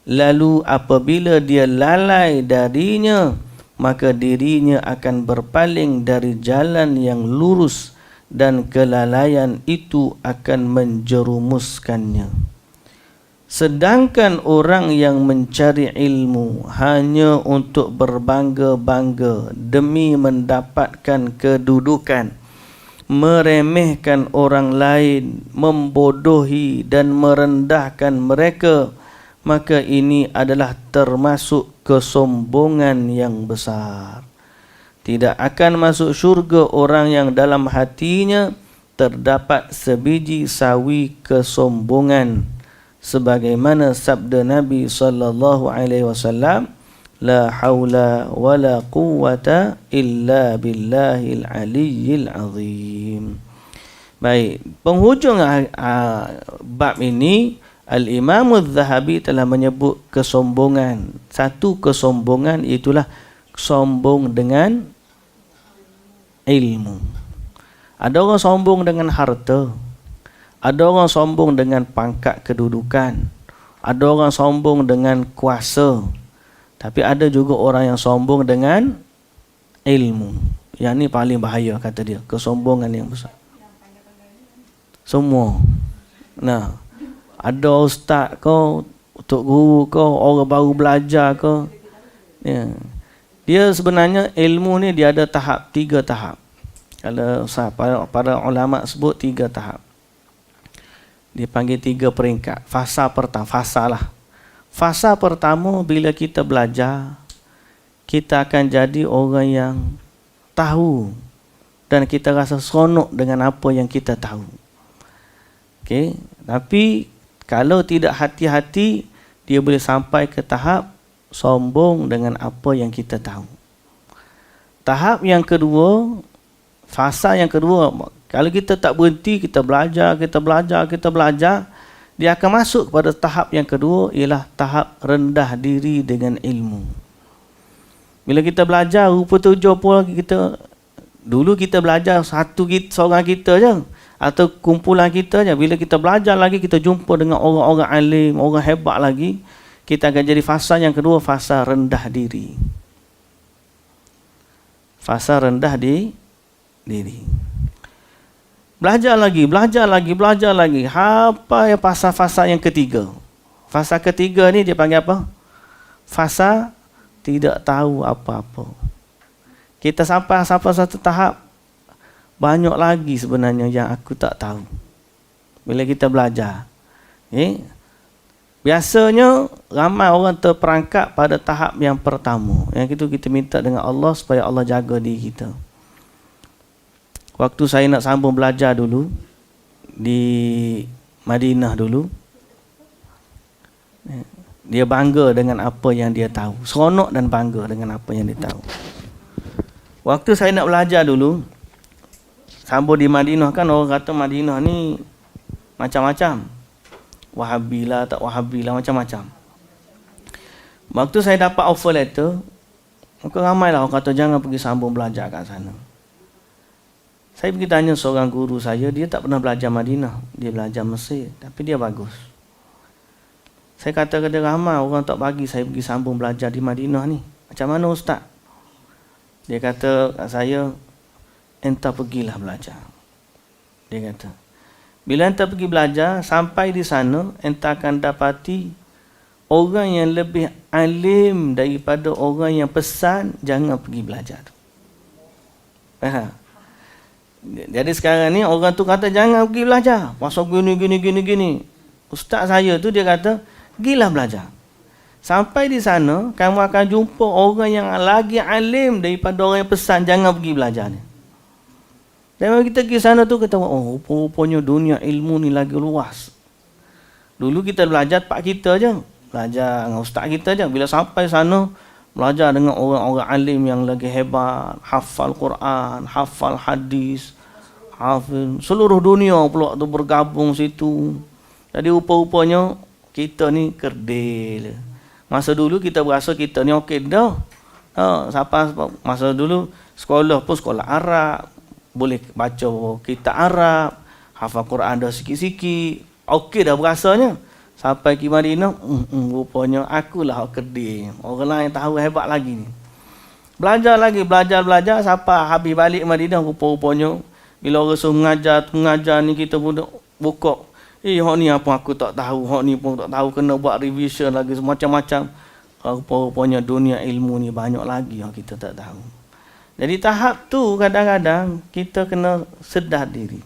Lalu apabila dia lalai darinya, maka dirinya akan berpaling dari jalan yang lurus dan kelalaian itu akan menjerumuskannya. Sedangkan orang yang mencari ilmu hanya untuk berbangga-bangga demi mendapatkan kedudukan, meremehkan orang lain, membodohi dan merendahkan mereka, maka ini adalah termasuk kesombongan yang besar. Tidak akan masuk syurga orang yang dalam hatinya terdapat sebiji sawi kesombongan, sebagaimana sabda Nabi SAW, la haula wala quwwata illa billahil aliyyil azim. Baik, penghujung bab ini Al-Imam Az-Zahabi telah menyebut kesombongan. Satu kesombongan itulah sombong dengan ilmu. Ada orang sombong dengan harta. Ada orang sombong dengan pangkat kedudukan. Ada orang sombong dengan kuasa. Tapi ada juga orang yang sombong dengan ilmu. Yang ni paling bahaya kata dia. Kesombongan yang besar. Semua. Nah, ada ustaz kau, tok guru kau, orang baru belajar kau. Ya. Dia sebenarnya ilmu ni dia ada tahap, 3 tahap. Kalau para ulama sebut 3 tahap. Dia panggil 3 peringkat. Fasa pertama, fasa pertama bila kita belajar, kita akan jadi orang yang tahu dan kita rasa seronok dengan apa yang kita tahu. Okey, tapi kalau tidak hati-hati, dia boleh sampai ke tahap sombong dengan apa yang kita tahu. Tahap yang kedua, fasa yang kedua, kalau kita tak berhenti, kita belajar, dia akan masuk kepada tahap yang kedua, ialah tahap rendah diri dengan ilmu. Bila kita belajar, rupa tujuh pun kita, dulu kita belajar seorang kita je, atau kumpulan kita je. Bila kita belajar lagi, kita jumpa dengan orang-orang alim, orang hebat lagi, kita akan jadi fasa yang kedua, fasa rendah diri. Fasa rendah diri. Belajar lagi. Apa yang fasa yang ketiga? Fasa ketiga ni dia panggil apa? Fasa tidak tahu apa-apa. Kita sampai satu tahap, banyak lagi sebenarnya yang aku tak tahu. Bila kita belajar. Biasanya ramai orang terperangkap pada tahap yang pertama. Yang itu kita minta dengan Allah supaya Allah jaga diri kita. Waktu saya nak sambung belajar dulu di Madinah dulu, dia bangga dengan apa yang dia tahu. Seronok dan bangga dengan apa yang dia tahu. Waktu saya nak belajar dulu, sambung di Madinah, kan orang kata Madinah ni macam-macam. Wahabilah, tak wahabilah, macam-macam. Waktu saya dapat offer letter, maka ramailah orang kata jangan pergi sambung belajar kat sana. Saya pergi tanya seorang guru saya, dia tak pernah belajar Madinah, dia belajar Mesir, tapi dia bagus. Saya kata kepada ramai orang tak bagi saya pergi sambung belajar di Madinah ni. Macam mana ustaz? Dia kata kat saya, entah pergilah belajar. Dia kata, bila entah pergi belajar, sampai di sana, entah akan dapati orang yang lebih alim daripada orang yang pesan, jangan pergi belajar. Faham? Jadi sekarang ni orang tu kata jangan pergi belajar. Pasal gini. Ustaz saya tu dia kata, pergilah belajar. Sampai di sana, kamu akan jumpa orang yang lagi alim daripada orang yang pesan, jangan pergi belajar ni. Dan kita pergi sana tu, kita oh, rupanya dunia ilmu ni lagi luas. Dulu kita belajar tempat kita je. Belajar dengan ustaz kita je. Bila sampai sana, belajar dengan orang-orang alim yang lagi hebat. Hafal Quran, hafal hadis, hafal seluruh dunia pula tu bergabung situ. Jadi rupa-rupanya kita ni kerdil. Masa dulu kita berasa kita ni okey dah. Siapa masa dulu sekolah pun sekolah Arab, boleh baca kitab Arab, hafal Quran dah sikit-sikit, okey dah berasanya. Sampai ke Madinah, rupanya akulah hak kedai. Orang lain tahu hebat lagi ni. Belajar lagi, belajar sampai habis balik Madinah, rupa-rupanya bila orang suruh mengajar ni kita pun buka. Hak ni apa aku tak tahu, hak ni pun tak tahu, kena buat revision lagi macam-macam. Rupa-rupanya dunia ilmu ni banyak lagi yang kita tak tahu. Jadi tahap tu kadang-kadang kita kena sedar diri.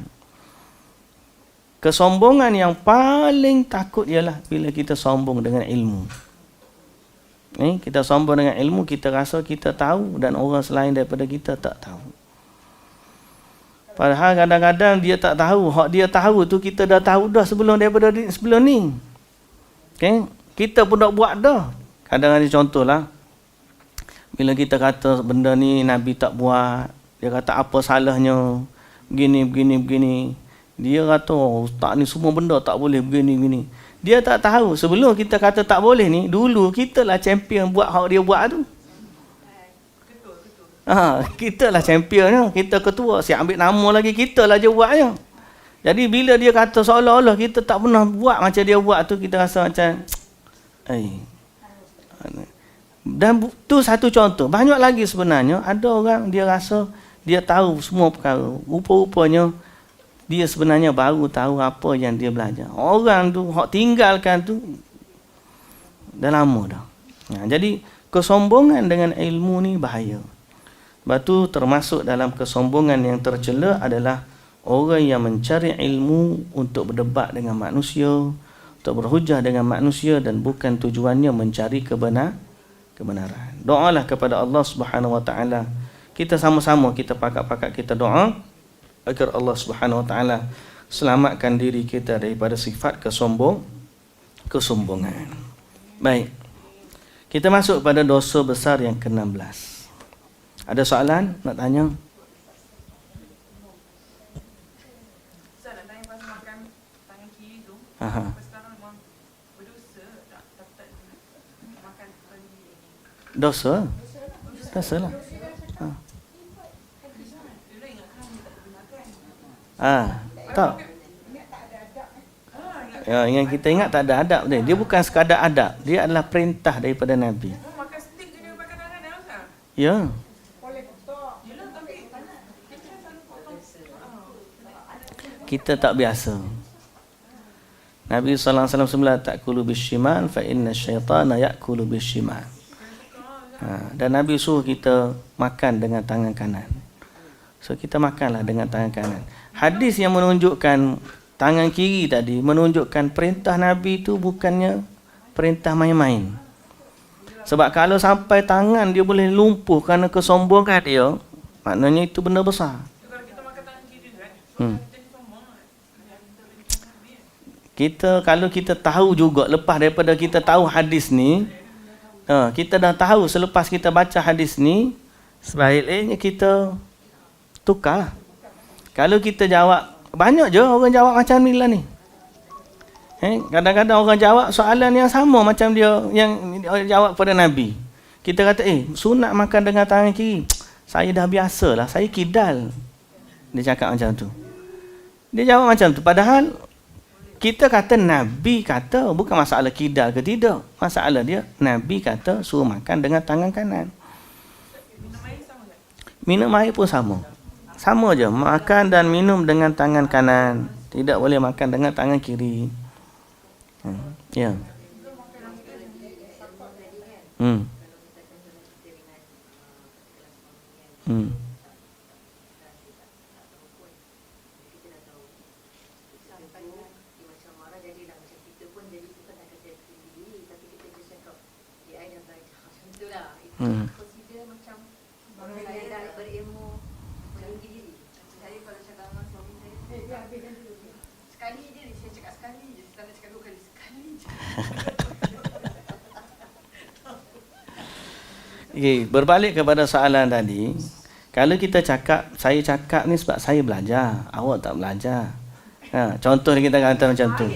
Kesombongan yang paling takut ialah bila kita sombong dengan ilmu. Kita sombong dengan ilmu, kita rasa kita tahu dan orang selain daripada kita tak tahu. Padahal kadang-kadang dia tak tahu, hak dia tahu tu kita dah tahu dah sebelum ni. Okay? Kita pun dah buat dah. Kadang-kadang contohlah, bila kita kata benda ni Nabi tak buat, dia kata apa salahnya, begini. Dia kata, ustaz ni semua benda tak boleh begini. Dia tak tahu, sebelum kita kata tak boleh ni, dulu kita lah champion buat hak dia buat tu. Kita lah championnya, kita ketua, siap ambil nama lagi, kita lah je buatnya. Jadi bila dia kata seolah-olah kita tak pernah buat macam dia buat tu, kita rasa macam dan tu satu contoh. Banyak lagi sebenarnya. Ada orang dia rasa dia tahu semua perkara. Rupa-rupanya dia sebenarnya baru tahu apa yang dia belajar. Orang tu hak tinggalkan tu dah lama dah. Jadi kesombongan dengan ilmu ni bahaya. Sebab tu termasuk dalam kesombongan yang tercela adalah orang yang mencari ilmu untuk berdebat dengan manusia, untuk berhujah dengan manusia dan bukan tujuannya mencari kebenaran. Doalah kepada Allah Subhanahu Wa Taala. Kita sama-sama kita pakat-pakat kita doa agar Allah Subhanahu Wa Taala selamatkan diri kita daripada sifat kesombongan. Baik. Kita masuk pada dosa besar yang ke-16. Ada soalan nak tanya? Saya nak tanya pasal makan tangan kiri tu. Aha. Sekarang memang berdosa tak makan tangan kiri. Dosa lah. Tak. Yang kita ingat tak ada adab dia. Dia bukan sekadar adab, dia adalah perintah daripada Nabi. Makan stick je dia pakai tangan dia kan? Ya. Kita tak biasa. Nabi sallallahu alaihi wasallam semula ta'kulu bishimal fa inna syaitana ya'kulu bishimal. Dan Nabi suruh kita makan dengan tangan kanan. So kita makanlah dengan tangan kanan. Hadis yang menunjukkan tangan kiri tadi menunjukkan perintah Nabi itu bukannya perintah main-main. Sebab kalau sampai tangan dia boleh lumpuh kerana kesombongan dia, maknanya itu benda besar. Kalau kita makan tangan kiri kan? Kalau kita tahu juga lepas daripada kita tahu hadis ni, kita dah tahu selepas kita baca hadis ni, sebaiknya kita tukar. Kalau kita jawab, banyak je orang jawab macam ni lah ni. Kadang-kadang orang jawab soalan yang sama macam dia yang jawab pada Nabi. Kita kata, sunat makan dengan tangan kiri. Saya dah biasalah, saya kidal. Dia cakap macam tu. Dia jawab macam tu. Padahal kita kata Nabi kata, bukan masalah kidal ke tidak. Masalah dia, Nabi kata suruh makan dengan tangan kanan. Minum air pun sama. Sama je, makan dan minum dengan tangan kanan. Tidak boleh makan dengan tangan kiri. Ya. Consider macam berilmu meninggi diri. Saya kalau cakap dengan suami saya, sekali je saya cakap sekali je, saya tak cakap 2 kali, sekali je. Berbalik kepada soalan tadi, kalau kita cakap, saya cakap ni sebab saya belajar, awak tak belajar. Contoh kita kata macam tu.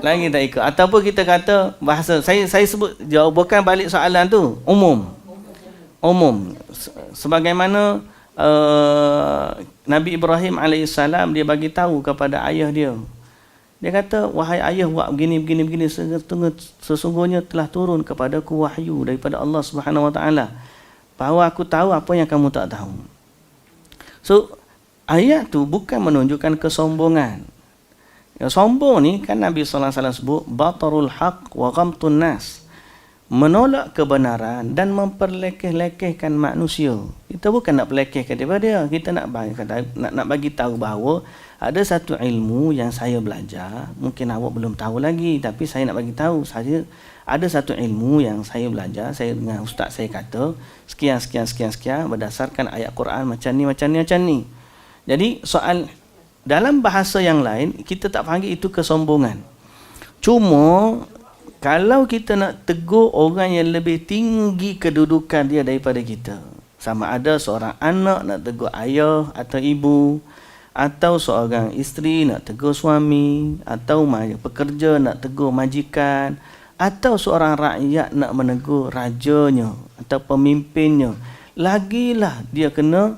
Lagi tak ikut. Ataupun kita kata bahasa, saya sebut jawapan balik soalan tu umum. Sebagaimana Nabi Ibrahim alaihissalam, dia bagi tahu kepada ayah dia. Dia kata, wahai ayah, buat begini, sesungguhnya telah turun kepadaku wahyu daripada Allah Subhanahu Wa Taala, bahawa aku tahu apa yang kamu tak tahu. So, ayat tu bukan menunjukkan kesombongan. Ya, sombong ni kan Nabi sallallahu alaihi wasallam sebut batarul haq wa ghamtun nas. Menolak kebenaran dan memperlekeh-lekehkan manusia. Kita bukan nak pelekehkan daripada dia. Kita nak bagi tahu bahawa ada satu ilmu yang saya belajar. Mungkin awak belum tahu lagi, tapi saya nak bagi tahu. Saya ada satu ilmu yang saya belajar. Saya dengan ustaz saya kata sekian berdasarkan ayat Quran macam ni. Jadi soal dalam bahasa yang lain kita tak panggil itu kesombongan. Cuma kalau kita nak tegur orang yang lebih tinggi kedudukan dia daripada kita, sama ada seorang anak nak tegur ayah atau ibu, atau seorang isteri nak tegur suami, atau pekerja nak tegur majikan, atau seorang rakyat nak menegur rajanya atau pemimpinnya, lagilah dia kena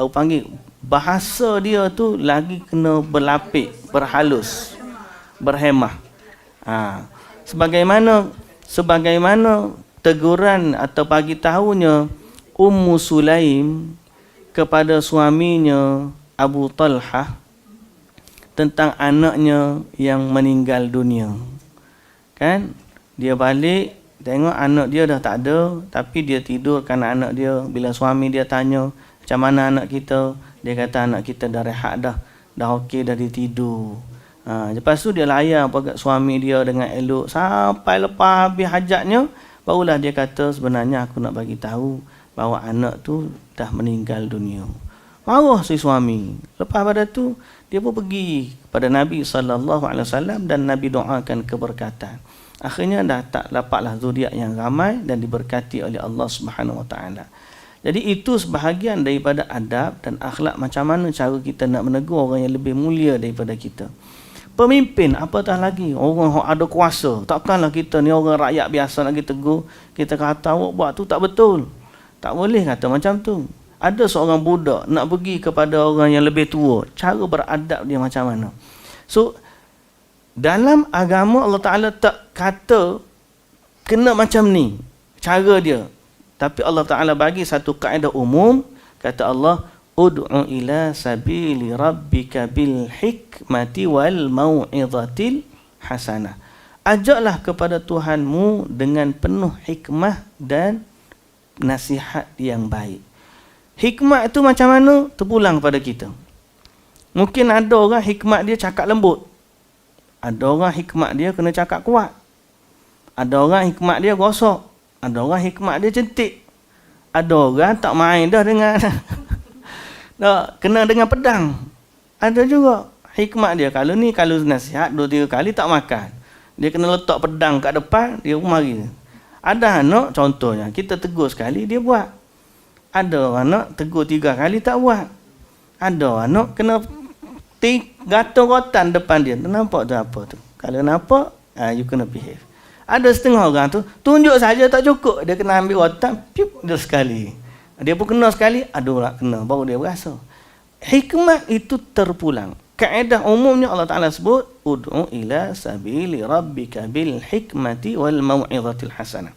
panggil bahasa dia tu lagi kena berlapik, berhalus, berhemah. Sebagaimana teguran atau bagi tahunya Ummu Sulaim kepada suaminya Abu Talhah tentang anaknya yang meninggal dunia. Kan? Dia balik tengok anak dia dah tak ada, tapi dia tidurkan anak dia. Bila suami dia tanya, macam mana anak kita? Dia kata anak kita dah rehat dah okey, dah dia tidur. Lepas tu dia layan pegang suami dia dengan elok sampai lepas habis hajatnya, barulah dia kata sebenarnya aku nak bagi tahu bahawa anak tu dah meninggal dunia. Marah si suami. Lepas pada tu dia pun pergi kepada Nabi SAW dan Nabi doakan keberkatan. Akhirnya dah tak dapatlah zuriat yang ramai dan diberkati oleh Allah Subhanahu Wa Taala. Jadi itu sebahagian daripada adab dan akhlak macam mana cara kita nak menegur orang yang lebih mulia daripada kita. Pemimpin, apatah lagi orang yang ada kuasa. Takkanlah kita ni orang rakyat biasa nak kita tegur, kita kata awak buat tu tak betul. Tak boleh kata macam tu. Ada seorang budak nak pergi kepada orang yang lebih tua, cara beradab dia macam mana. So dalam agama Allah Ta'ala tak kata kena macam ni cara dia, tapi Allah Ta'ala bagi satu kaedah umum. Kata Allah, ud'u ila sabili rabbika bil hikmati wal mau'izatil hasanah. Ajaklah kepada Tuhanmu dengan penuh hikmah dan nasihat yang baik. Hikmat itu macam mana? Terpulang pada kita. Mungkin ada orang hikmat dia cakap lembut. Ada orang hikmat dia kena cakap kuat. Ada orang hikmat dia gosok. Ada orang hikmat dia cantik. Ada orang tak main dah dengan kena dengan pedang. Ada juga hikmat dia kalau nasihat 2-3 kali tak makan, dia kena letak pedang kat depan, dia pun mari. Ada anak contohnya kita tegur sekali dia buat. Ada anak tegur 3 kali tak buat. Ada anak kena gatal rotan depan dia. Nampak tu apa tu? Kalau nampak, you kena behave. Ada setengah orang tu tunjuk saja tak cukup, dia kena ambil rotan, piup dia sekali. Dia pun kena sekali, ada orang kena, baru dia berasa. Hikmat itu terpulang. Kaedah umumnya Allah Ta'ala sebut, ud'u ila sabili rabbika bil hikmati wal mau'izatil hasanah.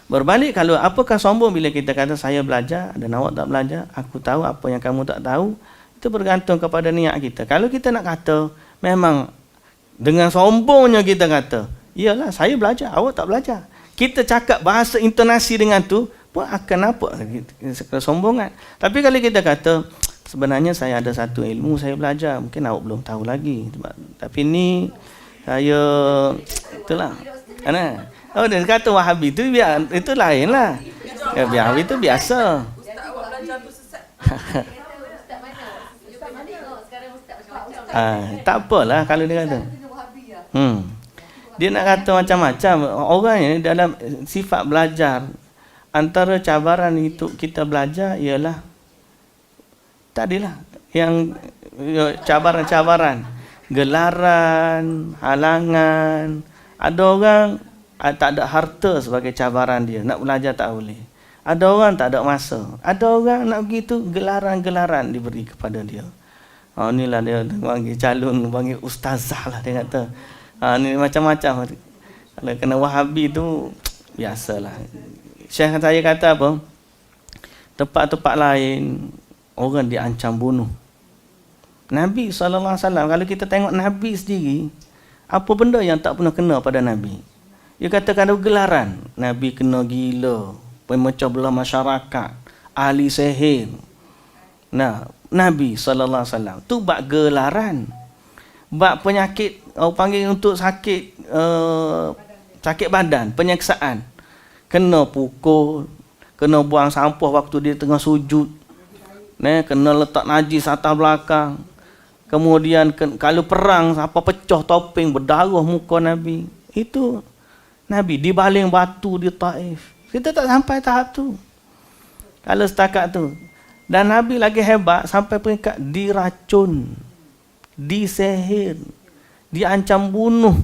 Berbalik, kalau apakah sombong bila kita kata saya belajar dan awak tak belajar, aku tahu apa yang kamu tak tahu, itu bergantung kepada niat kita. Kalau kita nak kata, memang dengan sombongnya kita kata, iyalah saya belajar, awak tak belajar. Kita cakap bahasa intonasi dengan tu, pun akan nampak kesombongan. Tapi kalau kita kata sebenarnya saya ada satu ilmu saya belajar, mungkin awak belum tahu lagi, tapi ni saya itulah. Dia kata Wahabi tu biar itu lainlah. Ya, Wahabi itu biasa. Ustaz awak belajar tu sesat. Ustaz mana? Ustaz mana? Sekarang ustaz macam-macam. Tak apalah kalau dia kata. Dia nak kata macam-macam. Orang ni dalam sifat belajar, antara cabaran itu kita belajar ialah tadilah yang cabaran-cabaran. gelaran, halangan. Ada orang tak ada harta sebagai cabaran dia, nak belajar tak boleh. Ada orang tak ada masa. Ada orang nak begitu, gelaran-gelaran diberi kepada dia. Inilah dia panggil calon, panggil ustazah lah dia kata. Ni macam-macam. Kalau kena Wahabi tu biasalah. Syekh saya kata apa? Tempat-tempat lain orang diancam bunuh. Nabi SAW, kalau kita tengok Nabi sendiri, apa benda yang tak pernah kena pada Nabi? Dia katakan ada gelaran. Nabi kena gila, pemecah belah masyarakat, ahli sihir. Nah, Nabi SAW tu bak gelaran, bak penyakit, orang panggil untuk sakit sakit badan, penyeksaan. Kena pukul, kena buang sampah waktu dia tengah sujud, kena letak najis atas belakang. Kemudian kalau perang, apa pecah topeng, berdarah muka Nabi. Itu Nabi dibaling batu di Taif. Kita tak sampai tahap tu. Kalau setakat tu. Dan Nabi lagi hebat sampai peringkat diracun, disihir, diancam bunuh.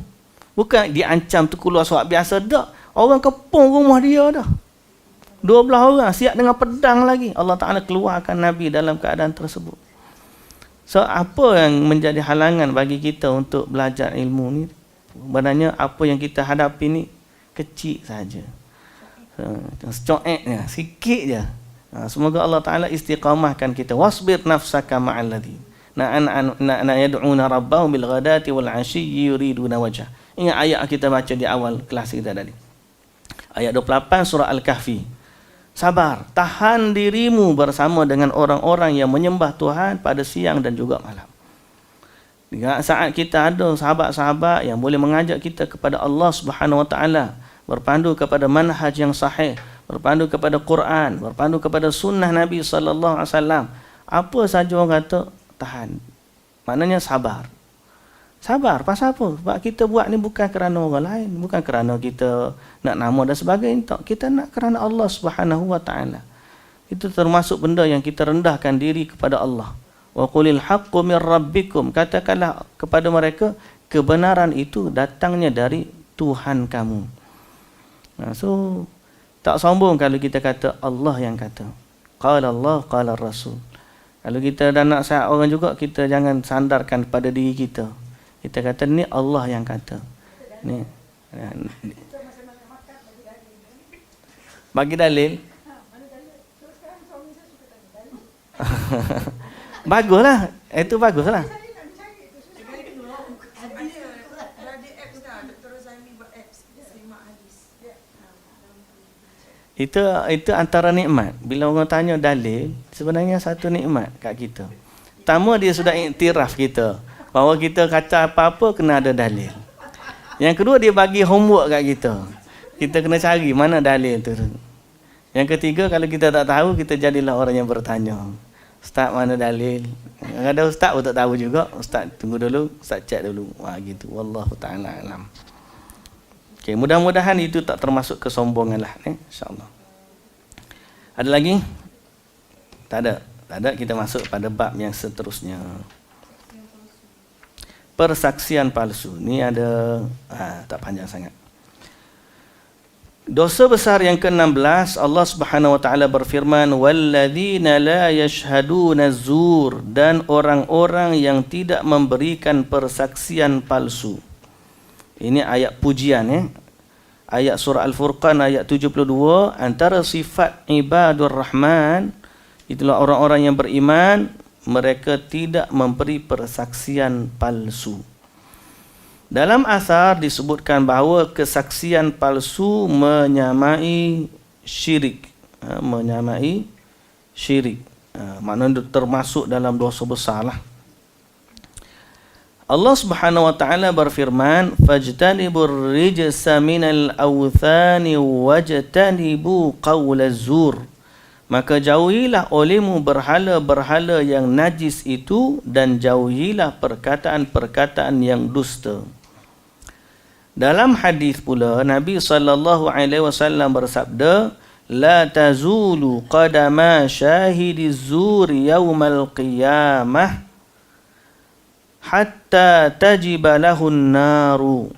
Bukan diancam tu keluar surat biasa dak. Orang kepung rumah dia dah. 12 orang siap dengan pedang lagi. Allah Ta'ala keluarkan Nabi dalam keadaan tersebut. So, apa yang menjadi halangan bagi kita untuk belajar ilmu ni? Sebenarnya apa yang kita hadapi ni kecil saja. Secoeknya, sikit je. Semoga Allah Ta'ala istiqamahkan kita. Wasbir nafsaka ma'al ladhi na yad'una rabbahum bil ghadati wal 'ashiyyi yuriduna wajah. Ingat ayat kita baca di awal kelas kita tadi. Ayat 28 surah Al-Kahfi. Sabar, tahan dirimu bersama dengan orang-orang yang menyembah Tuhan pada siang dan juga malam. Saat kita ada sahabat-sahabat yang boleh mengajak kita kepada Allah Subhanahu Wa Taala, berpandu kepada manhaj yang sahih, berpandu kepada Quran, berpandu kepada sunnah Nabi sallallahu alaihi wasallam. Apa saja orang kata, tahan. Maknanya sabar. Sabar, pasal apa? Sebab kita buat ni bukan kerana orang lain, bukan kerana kita nak nama dan sebagainya. Tak. Kita nak kerana Allah Subhanahu Wa Taala. Itu termasuk benda yang kita rendahkan diri kepada Allah. Wa qulil haqqu mir rabbikum. Katakanlah kepada mereka, kebenaran itu datangnya dari Tuhan kamu. So, tak sombong kalau kita kata Allah yang kata. Qala Allah, qala Rasul. Kalau kita dah nak nasihat orang juga, kita jangan sandarkan pada diri kita. Kita kata ni Allah yang kata. Ni. Bagi dalil. Baguslah. Itu baguslah. Itu antara nikmat. Bila orang tanya dalil, sebenarnya satu nikmat kat kita. Pertama, dia sudah iktiraf kita bahawa kita kata apa-apa kena ada dalil. Yang kedua, dia bagi homework kat kita. Kita kena cari mana dalil tu. Yang ketiga, kalau kita tak tahu, kita jadilah orang yang bertanya. Ustaz, mana dalil? Ada ustaz pun tak tahu juga. Ustaz tunggu dulu, ustaz cek dulu. Wah gitu. Wallahu ta'ala alam. Okay, mudah-mudahan itu tak termasuk kesombongan lah. InsyaAllah. Ada lagi? Tak ada. Tak ada, kita masuk pada bab yang seterusnya. Persaksian palsu. Ni ada tak panjang sangat. Dosa besar yang ke-16, Allah Subhanahu wa taala berfirman, walladzina la yashhaduna zur, dan orang-orang yang tidak memberikan persaksian palsu. Ini ayat pujian Ayat surah Al-Furqan ayat 72, antara sifat ibadur rahman, itulah orang-orang yang beriman, mereka tidak memberi persaksian palsu. Dalam asar disebutkan bahawa kesaksian palsu menyamai syirik. Menyamai syirik. Maknanya termasuk dalam dosa besar lah. Allah Subhanahu wa taala berfirman, fajtanibur rijsa minal awthani wajtanibu qaulaz zur. Maka jauhilah olehmu berhala-berhala yang najis itu, dan jauhilah perkataan-perkataan yang dusta. Dalam hadis pula, Nabi SAW bersabda, la tazulu qadama syahidi zur yaumal qiyamah hatta hatta tajiba lahun naru.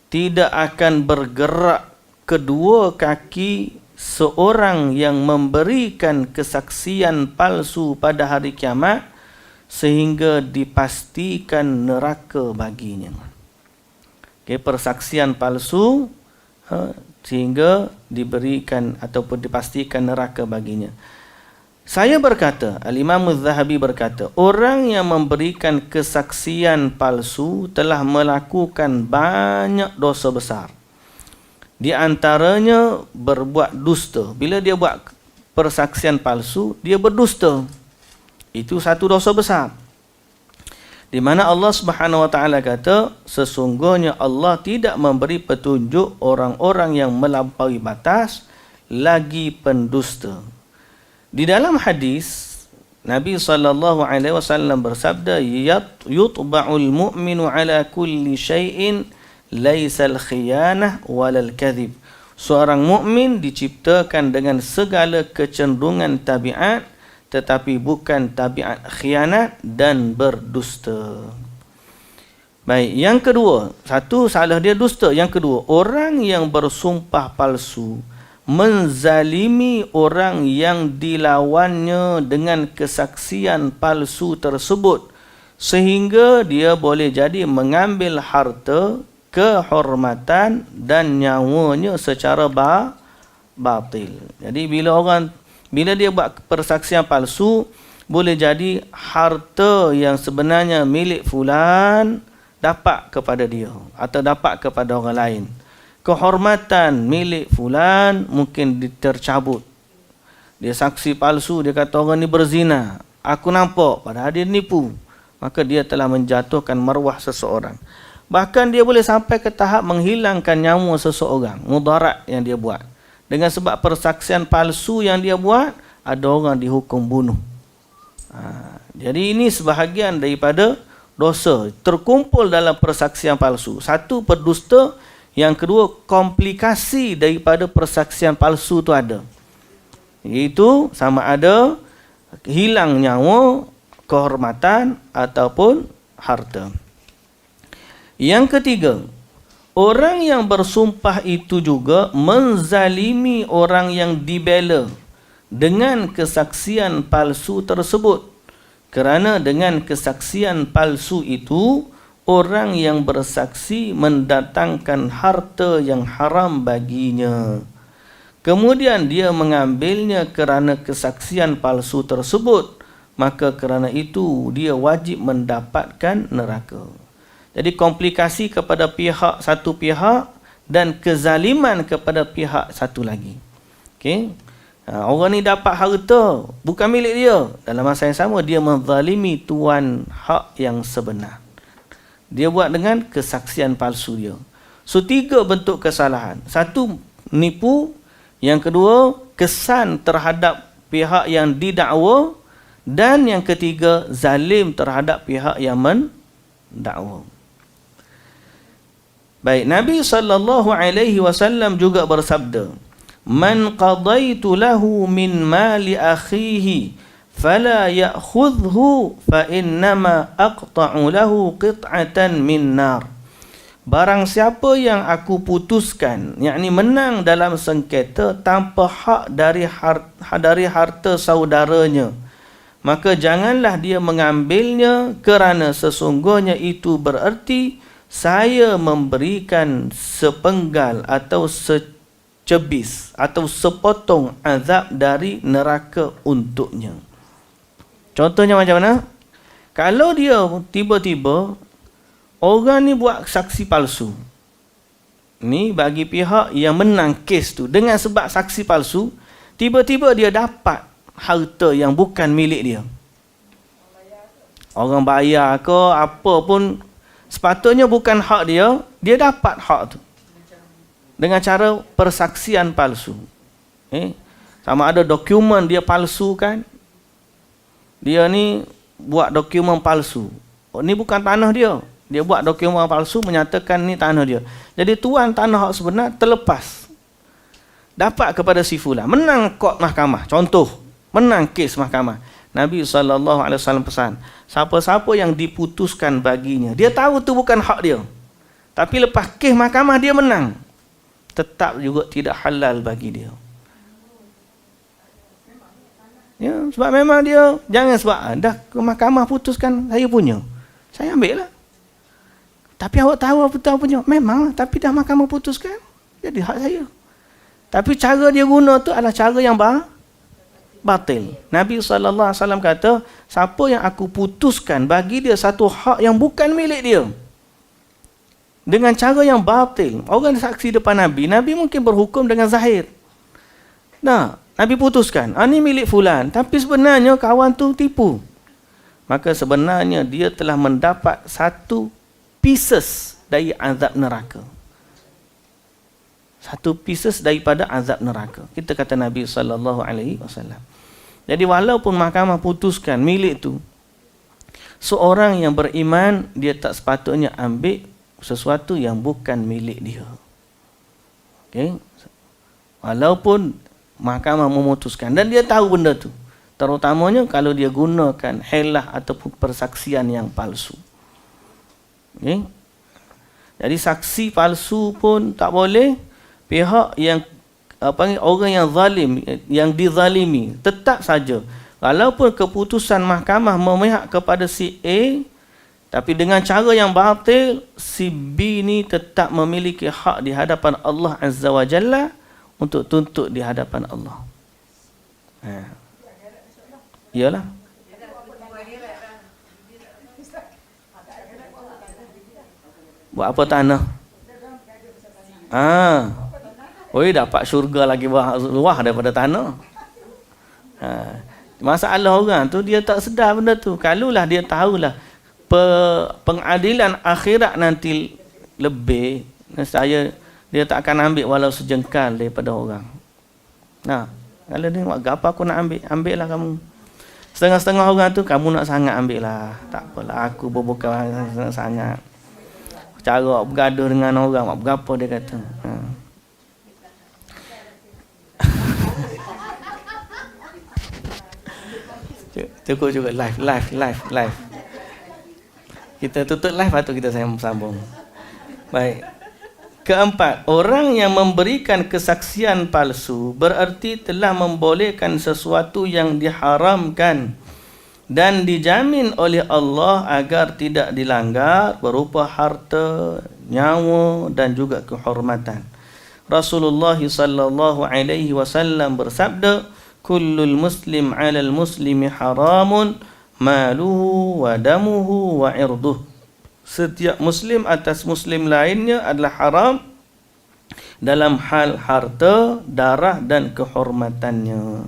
Tidak akan bergerak kedua kaki seorang yang memberikan kesaksian palsu pada hari kiamat sehingga dipastikan neraka baginya. Persaksian palsu sehingga diberikan ataupun dipastikan neraka baginya. Saya berkata, Al-Imam Az-Zahabi berkata, orang yang memberikan kesaksian palsu telah melakukan banyak dosa besar. Di antaranya berbuat dusta. Bila dia buat persaksian palsu, dia berdusta. Itu satu dosa besar. Di mana Allah Subhanahu wa taala kata, sesungguhnya Allah tidak memberi petunjuk orang-orang yang melampaui batas lagi pendusta. Di dalam hadis Nabi SAW bersabda, yutba'ul mu'minu ala kulli syai'in laisal khiyanah walal kadhib. Seorang mukmin diciptakan dengan segala kecenderungan tabiat, tetapi bukan tabiat khianat dan berdusta. Baik, yang kedua, satu salah dia dusta. Yang kedua, orang yang bersumpah palsu menzalimi orang yang dilawannya dengan kesaksian palsu tersebut sehingga dia boleh jadi mengambil harta, kehormatan dan nyawanya secara batil. Jadi bila dia buat persaksian palsu, boleh jadi harta yang sebenarnya milik fulan dapat kepada dia atau dapat kepada orang lain. Kehormatan milik fulan mungkin tercabut. Dia saksi palsu, dia kata orang ni berzina, aku nampak, padahal dia nipu. Maka dia telah menjatuhkan maruah seseorang. Bahkan dia boleh sampai ke tahap menghilangkan nyawa seseorang, mudarat yang dia buat. Dengan sebab persaksian palsu yang dia buat, ada orang dihukum bunuh. Jadi ini sebahagian daripada dosa terkumpul dalam persaksian palsu. Satu, berdusta. Yang kedua, komplikasi daripada persaksian palsu itu ada. Iaitu sama ada hilang nyawa, kehormatan ataupun harta. Yang ketiga, orang yang bersumpah itu juga menzalimi orang yang dibela dengan kesaksian palsu tersebut. Kerana dengan kesaksian palsu itu, orang yang bersaksi mendatangkan harta yang haram baginya. Kemudian dia mengambilnya kerana kesaksian palsu tersebut, maka kerana itu dia wajib mendapatkan neraka. Jadi komplikasi kepada satu pihak dan kezaliman kepada pihak satu lagi. Okey. Orang ni dapat harta bukan milik dia. Dalam masa yang sama dia menzalimi tuan hak yang sebenar. Dia buat dengan kesaksian palsu dia. So, 3 bentuk kesalahan. Satu, nipu. Yang kedua, kesan terhadap pihak yang didakwa. Dan yang ketiga, zalim terhadap pihak yang mendakwa. Baik, Nabi SAW juga bersabda, man qadaitu lahu min mali akhihi fala ya'khudhu fa innama aqta'u lahu qit'atan min nar. Barang siapa yang aku putuskan, yakni menang dalam sengketa tanpa hak dari harta saudaranya, maka janganlah dia mengambilnya, kerana sesungguhnya itu bererti saya memberikan sepenggal atau secebis atau sepotong azab dari neraka untuknya. Contohnya macam mana? Kalau dia tiba-tiba orang ni buat saksi palsu. Ni bagi pihak yang menang kes tu dengan sebab saksi palsu, tiba-tiba dia dapat harta yang bukan milik dia. Orang bayar ke apa pun sepatutnya bukan hak dia, dia dapat hak tu. Dengan cara persaksian palsu. Sama ada dokumen dia palsukan. Dia ni buat dokumen palsu. Ni bukan tanah dia. Dia buat dokumen palsu menyatakan ni tanah dia. Jadi tuan tanah hak sebenar terlepas. Dapat kepada si fulan. Menang kod mahkamah. Contoh, menang kes mahkamah. Nabi SAW pesan, siapa-siapa yang diputuskan baginya, dia tahu tu bukan hak dia, tapi lepas kes mahkamah dia menang, tetap juga tidak halal bagi dia. Ya, sebab memang dia jangan sebab dah ke mahkamah putuskan saya punya, saya ambil lah. Tapi awak tahu apa tahu punya, memang, tapi dah mahkamah putuskan, jadi hak saya. Tapi cara dia guna tu adalah cara yang batil. Nabi SAW kata, siapa yang aku putuskan bagi dia satu hak yang bukan milik dia dengan cara yang batil. Orang saksi depan Nabi, Nabi mungkin berhukum dengan zahir. Nah, Nabi putuskan, ini milik fulan, tapi sebenarnya kawan tu tipu. Maka sebenarnya dia telah mendapat satu pieces dari azab neraka. Satu pieces daripada azab neraka. Kita kata Nabi SAW. Jadi walaupun mahkamah putuskan milik tu, seorang yang beriman, dia tak sepatutnya ambil sesuatu yang bukan milik dia. Okay? Walaupun mahkamah memutuskan dan dia tahu benda tu, terutamanya kalau dia gunakan helah ataupun persaksian yang palsu. Okay? Jadi saksi palsu pun tak boleh. Pihak yang orang yang zalim, yang dizalimi, tetap saja walaupun keputusan mahkamah memihak kepada si A, tapi dengan cara yang batil, si B ni tetap memiliki hak di hadapan Allah Azza wa Jalla untuk tuntut di hadapan Allah. Iyalah. Buat apa tanah? Oi, dapat syurga lagi luah daripada tanah. Masalah orang tu dia tak sedar benda tu. Kalaulah dia tahulah pengadilan akhirat nanti lebih, saya dia tak akan ambil walau sejengkal daripada orang. Nah, kalau dia buat apa aku nak ambil lah kamu. Setengah-setengah orang tu kamu nak sangat ambil lah. Tak apalah, aku bukan sangat. Cara bergaduh dengan orang, berapa dia kata. Cukup live. Kita tutup live atau kita sambung. Baik. Keempat, orang yang memberikan kesaksian palsu berarti telah membolehkan sesuatu yang diharamkan dan dijamin oleh Allah agar tidak dilanggar berupa harta, nyawa dan juga kehormatan. Rasulullah sallallahu alaihi wasallam bersabda, kullul muslim 'alal muslimi haramun maluhu wa damuhu wa irduh. Setiap muslim atas muslim lainnya adalah haram dalam hal harta, darah dan kehormatannya.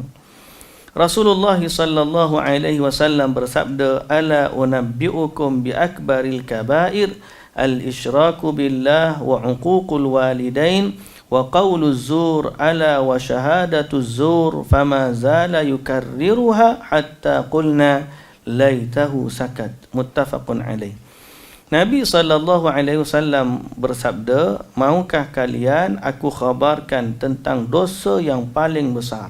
Rasulullah sallallahu alaihi wasallam bersabda, ala unabbiukum bi akbaril kabair al-isyraku billah wa uququl walidain wa qauluz zur ala wa syahadatuz zur fama zala yukarriruha hatta qulna laitahu sakat. Muttafaqun alaih. Nabi SAW bersabda, maukah kalian aku khabarkan tentang dosa yang paling besar,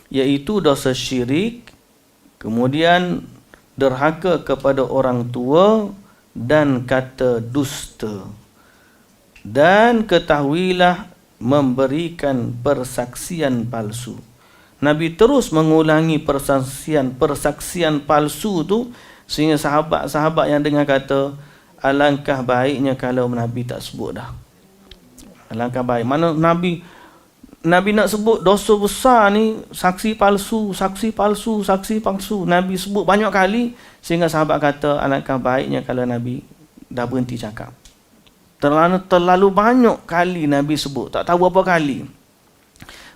iaitu dosa syirik, kemudian derhaka kepada orang tua dan kata dusta, dan ketahuilah memberikan persaksian palsu. Nabi terus mengulangi persaksian palsu tu sehingga sahabat-sahabat yang dengar kata, alangkah baiknya kalau Nabi tak sebut dah. Alangkah baik. Mana Nabi nak sebut dosa besar ni, saksi palsu. Nabi sebut banyak kali sehingga sahabat kata alangkah baiknya kalau Nabi dah berhenti cakap. Terlalu banyak kali Nabi sebut, tak tahu berapa kali.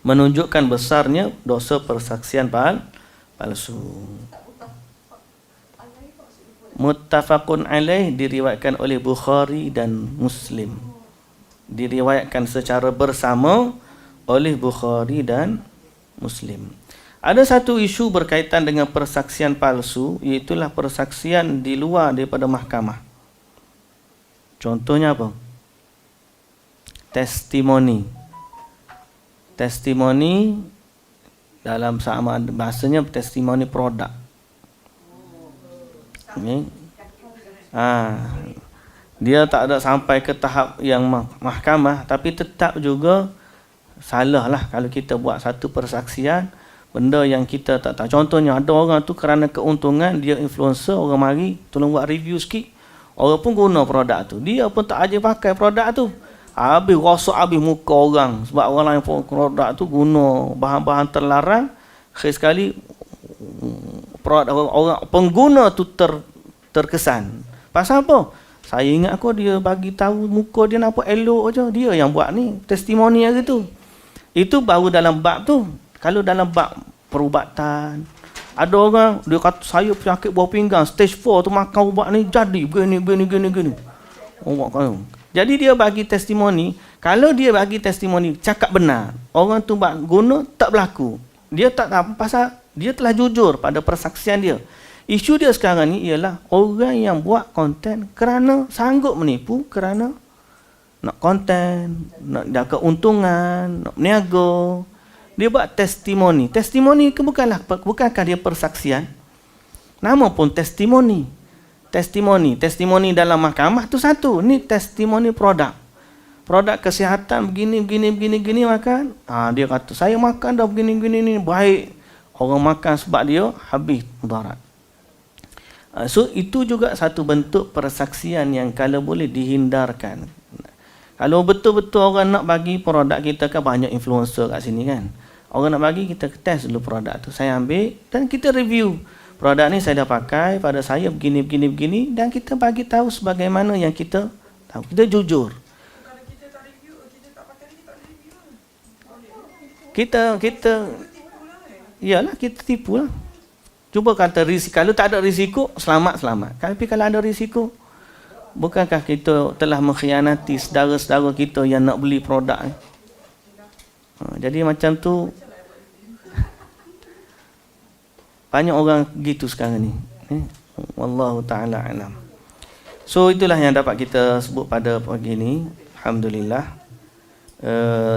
Menunjukkan besarnya dosa persaksian palsu. Muttafaqun alaih diriwayatkan oleh Bukhari dan Muslim. Diriwayatkan secara bersama oleh Bukhari dan Muslim. Ada satu isu berkaitan dengan persaksian palsu, iaitu persaksian di luar daripada mahkamah. Contohnya apa? Testimoni. Testimoni dalam sama bahasanya testimoni produk. Ni. Dia tak ada sampai ke tahap yang mahkamah, tapi tetap juga salah lah kalau kita buat satu persaksian benda yang kita tak tahu. Contohnya ada orang tu kerana keuntungan, dia influencer, orang mari tolong buat review sikit, orang pun guna produk tu, dia pun tak aja pakai produk tu, habis rosak habis muka orang sebab orang lain pun produk tu guna bahan-bahan terlarang. Akhir sekali produk orang pengguna tu terkesan. Pasal apa? Saya ingat dia bagi tahu muka dia nampak elok je, dia yang buat ni testimoni hari tu. Itu baru dalam bab tu. Kalau dalam bab perubatan, ada orang dia kata saya penyakit buah pinggang stage 4 tu, makan ubat ni jadi gini. Jadi dia bagi testimoni. Kalau dia bagi testimoni cakap benar, orang tu guna tak berlaku. Dia tak apa pasal dia telah jujur pada persaksian dia. Isu dia sekarang ni ialah orang yang buat konten kerana sanggup menipu, kerana nak konten, nak jaga keuntungan, nak berniaga. Dia buat testimoni. Testimoni bukankah dia persaksian? Nama pun testimoni. Testimoni dalam mahkamah tu satu. Ni testimoni produk. Produk kesihatan begini makan. Dia kata saya makan dah begini ni baik. Orang makan sebab dia habis mudarat. So itu juga satu bentuk persaksian yang kalau boleh dihindarkan. Kalau betul-betul orang nak bagi produk kita, kan banyak influencer kat sini kan. Orang nak bagi, kita test dulu produk tu. Saya ambil dan kita review. Produk ni saya dah pakai, pada saya begini dan kita bagi tahu sebagaimana yang kita tahu. Kita jujur. Kalau kita tak review, kita tak pakai, kita tak review. Kita iyalah kita tipu lah. Cuba kata risiko, kalau tak ada risiko selamat. Tapi kalau ada risiko, bukankah kita telah mengkhianati saudara-saudara kita yang nak beli produk? Jadi macam tu banyak orang gitu sekarang ni. Wallahu taala alam. So itulah yang dapat kita sebut pada pagi ini. Alhamdulillah.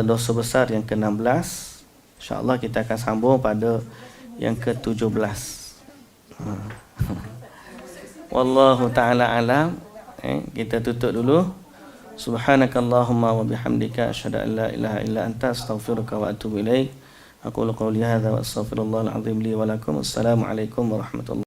Dosa besar yang ke-16. InsyaAllah kita akan sambung pada yang ke-17. Wallahu ta'ala alam. Kita tutup dulu. Subhanakallahumma wa bihamdika asyhadu an la ilaha illa anta astaghfiruka wa atubu ilaik. Aqulu qawli hadza wa astaghfirullahal azim li wa lakum. Assalamualaikum warahmatullahi